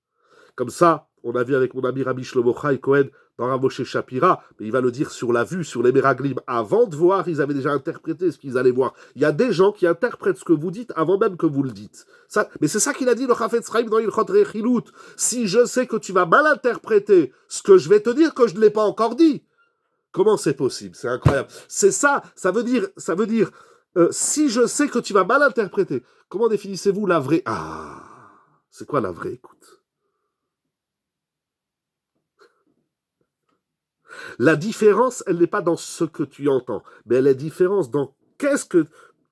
A: Comme ça, on a vu avec mon ami Rabbi Shlomo Chai Cohen dans Rav Moshe Shapira, mais il va le dire sur la vue, sur les Meraglim. Avant de voir, ils avaient déjà interprété ce qu'ils allaient voir. Il y a des gens qui interprètent ce que vous dites avant même que vous le dites. Ça, mais c'est ça qu'il a dit le Chafetz Chaim dans Ilchot Rechilut. Si je sais que tu vas mal interpréter ce que je vais te dire, que je ne l'ai pas encore dit. Comment c'est possible? C'est incroyable. C'est ça, ça veut dire, si je sais que tu vas mal interpréter, comment définissez-vous la vraie? Ah, c'est quoi la vraie écoute? La différence, elle n'est pas dans ce que tu entends, mais elle est différence dans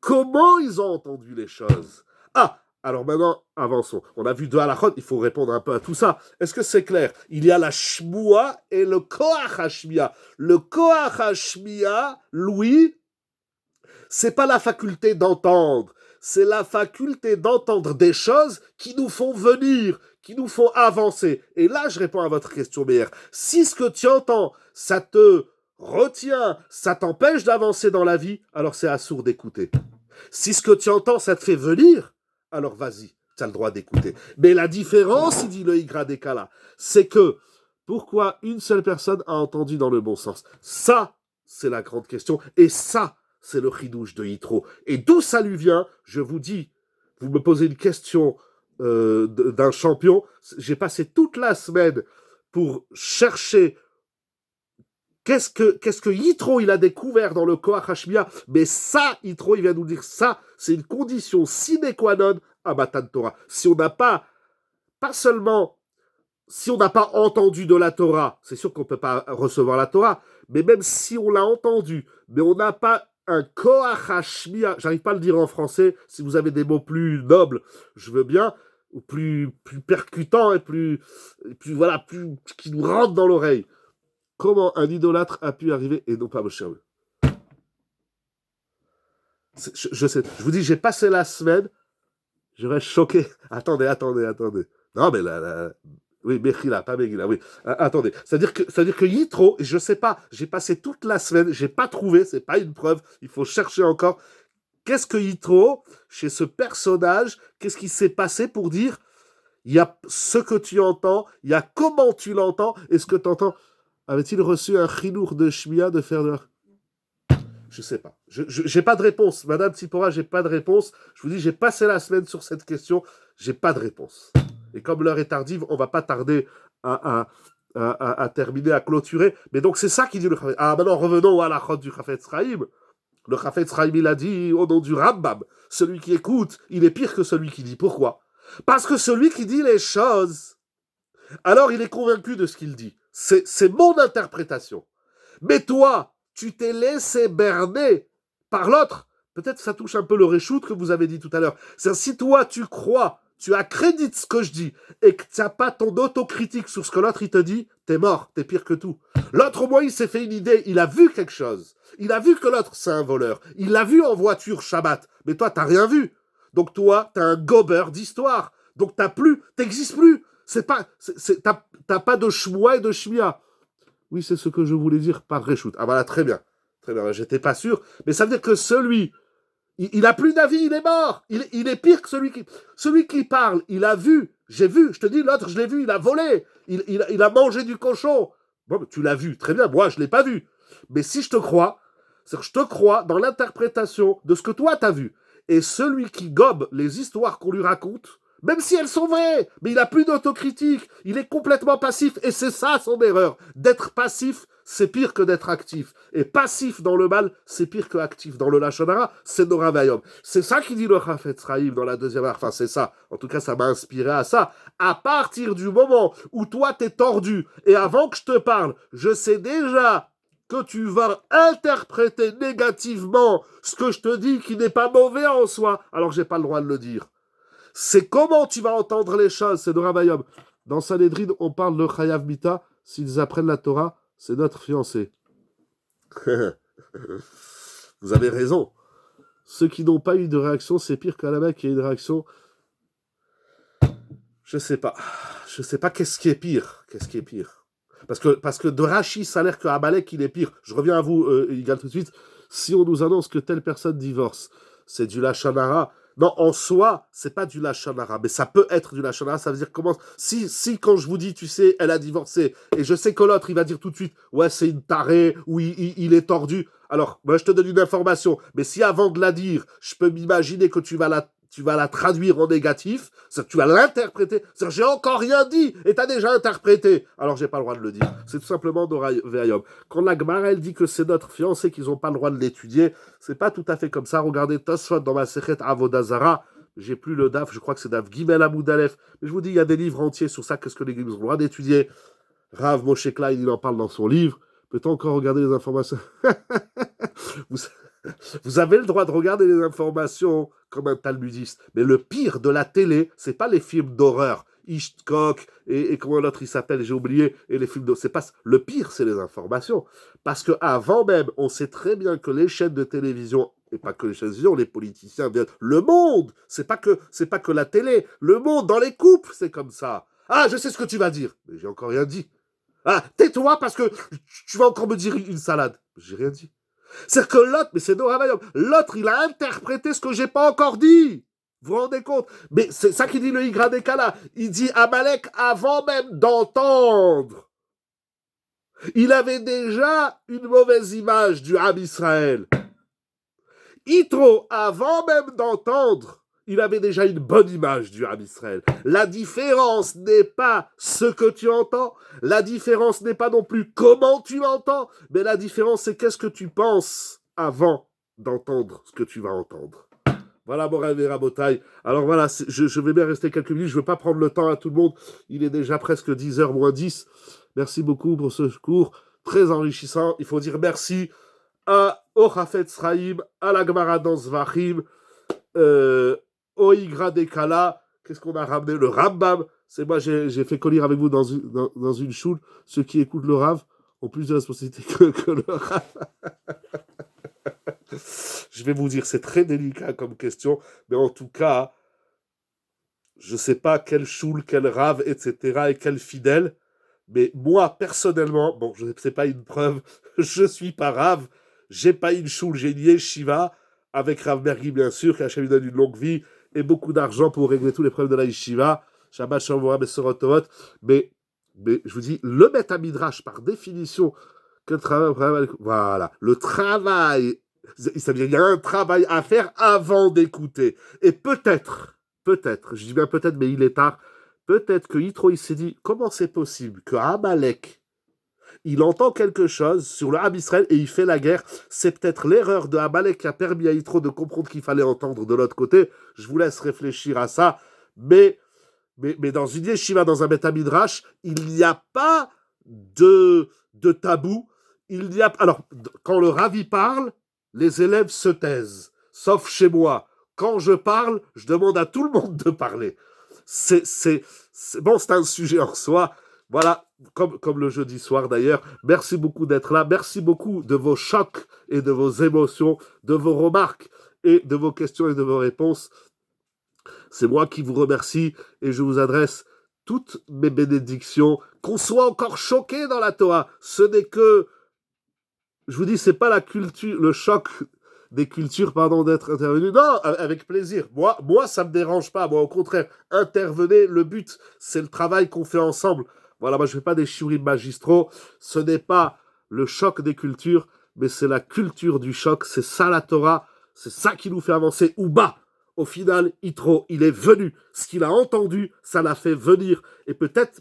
A: comment ils ont entendu les choses. Ah, alors maintenant, avançons. On a vu deux halachot, il faut répondre un peu à tout ça. Est-ce que c'est clair? Il y a la shmoua et le koach hashmia. Le koach hashmia, Louis, c'est pas la faculté d'entendre, c'est la faculté d'entendre des choses qui nous font venir, qui nous font avancer. Et là, je réponds à votre question, Meir. Si ce que tu entends, ça te retient, ça t'empêche d'avancer dans la vie, alors c'est assourd d'écouter. Si ce que tu entends, ça te fait venir, alors vas-y, tu as le droit d'écouter. Mais la différence, il dit le Igra Dekala, c'est que pourquoi une seule personne a entendu dans le bon sens? Ça, c'est la grande question. Et ça, c'est le chidouche de Yitro. Et d'où ça lui vient? Je vous dis, vous me posez une question d'un champion. J'ai passé toute la semaine pour chercher qu'est-ce que Yitro il a découvert dans le Koach Hashmia. Mais ça, Yitro, il vient nous dire ça, c'est une condition sine qua non à Matan Torah. Si on n'a pas seulement, si on n'a pas entendu de la Torah, c'est sûr qu'on ne peut pas recevoir la Torah, mais même si on l'a entendu, mais on n'a pas un Koach Hashmia, j'arrive pas à le dire en français, si vous avez des mots plus nobles, je veux bien, ou plus percutants et plus voilà, plus qui nous rentrent dans l'oreille. Comment un idolâtre a pu arriver et non pas Moshe Rabbeinu? Je sais, je vous dis, j'ai passé la semaine, je reste choqué. Attendez. Non, mais Oui, Mechila, pas Megillah, oui. Attendez, c'est-à-dire que Yitro, je sais pas, j'ai passé toute la semaine, j'ai pas trouvé, c'est pas une preuve, il faut chercher encore. Qu'est-ce que Yitro, chez ce personnage, qu'est-ce qui s'est passé pour dire, il y a ce que tu entends, il y a comment tu l'entends, et ce que tu entends. Avait-il reçu un chinour de Shmia de faire de... Je sais pas. J'ai pas de réponse. Madame Tsipora, j'ai pas de réponse. Je vous dis, j'ai passé la semaine sur cette question, j'ai pas de réponse. Et comme l'heure est tardive, on va pas tarder à terminer, à clôturer. Mais donc c'est ça qui dit le Chafetz. Ah, maintenant revenons à la chod du Chafetz Chaim. Le Chafetz Chaim, il a dit au nom du Rambam, celui qui écoute, il est pire que celui qui dit. Pourquoi? Parce que celui qui dit les choses, alors il est convaincu de ce qu'il dit. C'est mon interprétation. Mais toi, tu t'es laissé berner par l'autre. Peut-être que ça touche un peu le réchoute que vous avez dit tout à l'heure. C'est si toi, tu crois, tu accrédites ce que je dis et que tu n'as pas ton autocritique sur ce que l'autre il te dit, t'es mort, t'es pire que tout. L'autre, au moins, il s'est fait une idée, il a vu quelque chose. Il a vu que l'autre, c'est un voleur. Il l'a vu en voiture Shabbat. Mais toi, t'as rien vu. Donc toi, t'as un gober d'histoire. Donc t'existes plus. T'as pas de shmoua et de shmia. Oui, c'est ce que je voulais dire par reshoot. Ah voilà, très bien. Très bien, j'étais pas sûr. Mais ça veut dire que il a plus d'avis, il est mort. Il est pire que celui qui parle. Il a vu, j'ai vu, je te dis, l'autre, je l'ai vu, il a volé. Il a mangé du cochon. Bon, tu l'as vu, très bien, moi, je l'ai pas vu. Mais si je te crois, c'est-à-dire que je te crois dans l'interprétation de ce que toi, t'as vu. Et celui qui gobe les histoires qu'on lui raconte, même si elles sont vraies, mais il n'a plus d'autocritique, il est complètement passif, et c'est ça son erreur. D'être passif, c'est pire que d'être actif. Et passif dans le mal, c'est pire que actif. Dans le Lashon Hara, c'est Nora Vayom. C'est ça qui dit le Chafetz Chaim dans la deuxième heure. Enfin, c'est ça. En tout cas, ça m'a inspiré à ça. À partir du moment où toi, t'es tordu, et avant que je te parle, je sais déjà que tu vas interpréter négativement ce que je te dis qui n'est pas mauvais en soi, alors j'ai pas le droit de le dire. C'est comment tu vas entendre les choses, c'est de Rabayom. Dans Sanhedrin, on parle de Chayav Mita, s'ils apprennent la Torah, c'est notre fiancé. Vous avez raison. Ceux qui n'ont pas eu de réaction, c'est pire qu'un mec qui a eu une réaction. Je sais pas. Je sais pas qu'est-ce qui est pire. Qu'est-ce qui est pire. Parce que de Rashi, ça a l'air que Amalek, il est pire. Je reviens à vous, Igal, tout de suite. Si on nous annonce que telle personne divorce, c'est du Lashon Hara. Non, en soi, c'est pas du Lashon Hara, mais ça peut être du Lashon Hara. Ça veut dire comment. Si quand je vous dis, tu sais, elle a divorcé, et je sais que l'autre, il va dire tout de suite, ouais, c'est une tarée, ou il est tordu. Alors, moi, je te donne une information. Mais si avant de la dire, je peux m'imaginer que tu vas la traduire en négatif, c'est-à-dire que tu vas l'interpréter. C'est-à-dire, j'ai encore rien dit, et t'as déjà interprété. Alors, j'ai pas le droit de le dire. C'est tout simplement Ve'ayom. Quand la Gemara, elle dit que c'est notre fiancé, qu'ils ont pas le droit de l'étudier, c'est pas tout à fait comme ça. Regardez Tosfot dans ma Sechet Avodazara. J'ai plus le DAF, je crois que c'est DAF Gimel Amoud Aleph. Mais je vous dis, il y a des livres entiers sur ça, qu'est-ce que les Guinéens ont le droit d'étudier. Rav Moshe Klein, il en parle dans son livre. Peut-on encore regarder les informations? Vous avez le droit de regarder les informations comme un talmudiste. Mais le pire de la télé, c'est pas les films d'horreur. Hitchcock et comment l'autre il s'appelle, j'ai oublié, et les films d'horreur. C'est pas le pire, c'est les informations. Parce que avant même, on sait très bien que les chaînes de télévision, et pas que les chaînes de télévision, les politiciens viennent. Le monde, c'est pas que la télé. Le monde, dans les couples, c'est comme ça. Ah, je sais ce que tu vas dire. Mais j'ai encore rien dit. Ah, tais-toi parce que tu vas encore me dire une salade. J'ai rien dit. C'est que l'autre, mais c'est Nora Vayom, l'autre, il a interprété ce que j'ai pas encore dit. Vous vous rendez compte? Mais c'est ça qu'il dit le Y-Décala. Il dit Amalek avant même d'entendre. Il avait déjà une mauvaise image du Ham Israël. Yitro, avant même d'entendre, il avait déjà une bonne image du Ham Israël. La différence n'est pas ce que tu entends, la différence n'est pas non plus comment tu l'entends, mais la différence c'est qu'est-ce que tu penses avant d'entendre ce que tu vas entendre. Voilà, mon rêve et rabotaille. Alors voilà, je vais bien rester quelques minutes, je ne veux pas prendre le temps à tout le monde, il est déjà presque 10h moins 10. Merci beaucoup pour ce cours, très enrichissant. Il faut dire merci au Chafetz Chaim, à la Gemara dans Zvachim, au Y-Décala, qu'est-ce qu'on a ramené? Le Rambam. C'est moi, j'ai fait collir avec vous dans une choule. Ceux qui écoutent le Rav ont plus de responsabilité que le Rav. Je vais vous dire, c'est très délicat comme question, mais en tout cas, je sais pas quel choul, quel rave, etc., et quel fidèle, mais moi, personnellement, bon, c'est pas une preuve, je suis pas rave, j'ai pas une choule, j'ai une yeshiva, avec Rav Mergui, bien sûr, qui lui donne une longue vie, et beaucoup d'argent pour régler tous les problèmes de la yeshiva, Shabbat Shalom et Sorotovot, mais je vous dis, le Beth Midrash, par définition, que le travail, voilà, le travail, il y a un travail à faire avant d'écouter, et peut-être, je dis bien peut-être, mais il est tard, peut-être que Yitro, il s'est dit, comment c'est possible que Amalek, il entend quelque chose sur le Ham Israël et il fait la guerre. C'est peut-être l'erreur de Amalek qui a permis à Yitro de comprendre qu'il fallait entendre de l'autre côté. Je vous laisse réfléchir à ça. Mais dans une yeshiva, dans un Beth Midrash, il n'y a pas de tabou. Il y a, alors, quand le Ravi parle, les élèves se taisent. Sauf chez moi. Quand je parle, je demande à tout le monde de parler. C'est un sujet en soi. Voilà, comme le jeudi soir d'ailleurs. Merci beaucoup d'être là. Merci beaucoup de vos chocs et de vos émotions, de vos remarques et de vos questions et de vos réponses. C'est moi qui vous remercie et je vous adresse toutes mes bénédictions. Qu'on soit encore choqué dans la Torah, ce n'est que, je vous dis, c'est pas la culture, le choc des cultures, d'être intervenu. Non, avec plaisir. Moi, ça me dérange pas. Moi, au contraire, intervenez. Le but, c'est le travail qu'on fait ensemble. Voilà, moi, je fais pas des shiurim magistraux. Ce n'est pas le choc des cultures, mais c'est la culture du choc. C'est ça la Torah. C'est ça qui nous fait avancer. Ou bas. Au final, Yitro, il est venu. Ce qu'il a entendu, ça l'a fait venir. Et peut-être,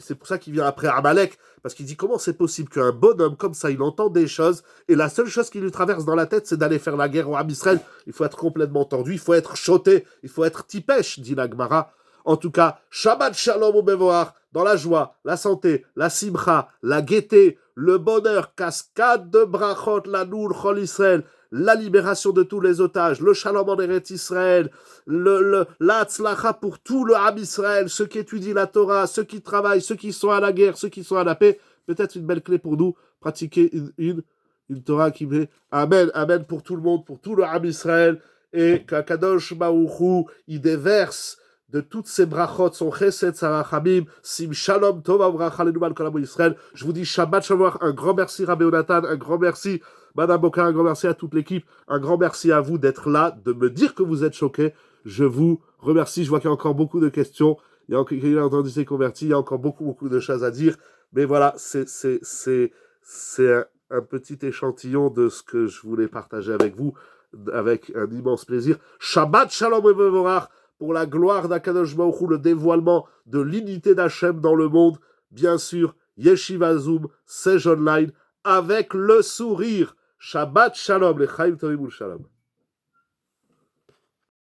A: c'est pour ça qu'il vient après Amalek, parce qu'il dit comment c'est possible qu'un bonhomme comme ça, il entend des choses, et la seule chose qui lui traverse dans la tête, c'est d'aller faire la guerre au Ham Israël. Il faut être complètement tordu, il faut être choté, il faut être tipèche, dit la Gemara. En tout cas, Shabbat Shalom au Bevoar, dans la joie, la santé, la simcha, la gaieté, le bonheur, cascade de brachot, la nour, chol Israël, la libération de tous les otages, le shalom en Eretz Israël, l'Hatzlacha pour tout le Ham Israël, ceux qui étudient la Torah, ceux qui travaillent, ceux qui sont à la guerre, ceux qui sont à la paix. Peut-être une belle clé pour nous, pratiquer une Torah qui met Amen, Amen pour tout le monde, pour tout le Ham Israël, et qu'Akadosh Baruch Hu, il déverse de toutes ces brachot, son chesed, sarachamim, sim shalom, tova, bracha, lenouman, kolam Israël. Je vous dis Shabbat Shalom, un grand merci Rabbi Jonathan, un grand merci Madame Boka, un grand merci à toute l'équipe, un grand merci à vous d'être là, de me dire que vous êtes choqués. Je vous remercie, je vois qu'il y a encore beaucoup de questions, il y a encore qui a entendu s'est converti, il y a encore beaucoup de choses à dire, mais voilà, c'est un petit échantillon de ce que je voulais partager avec vous, avec un immense plaisir. Shabbat Shalom et Mevorach, pour la gloire d'Akadosh Baruch Hu, le dévoilement de l'unité d'Hachem dans le monde. Bien sûr, Yeshiva Zoom, c'est online, avec le sourire. Shabbat Shalom, les Chaim Tovim Shalom.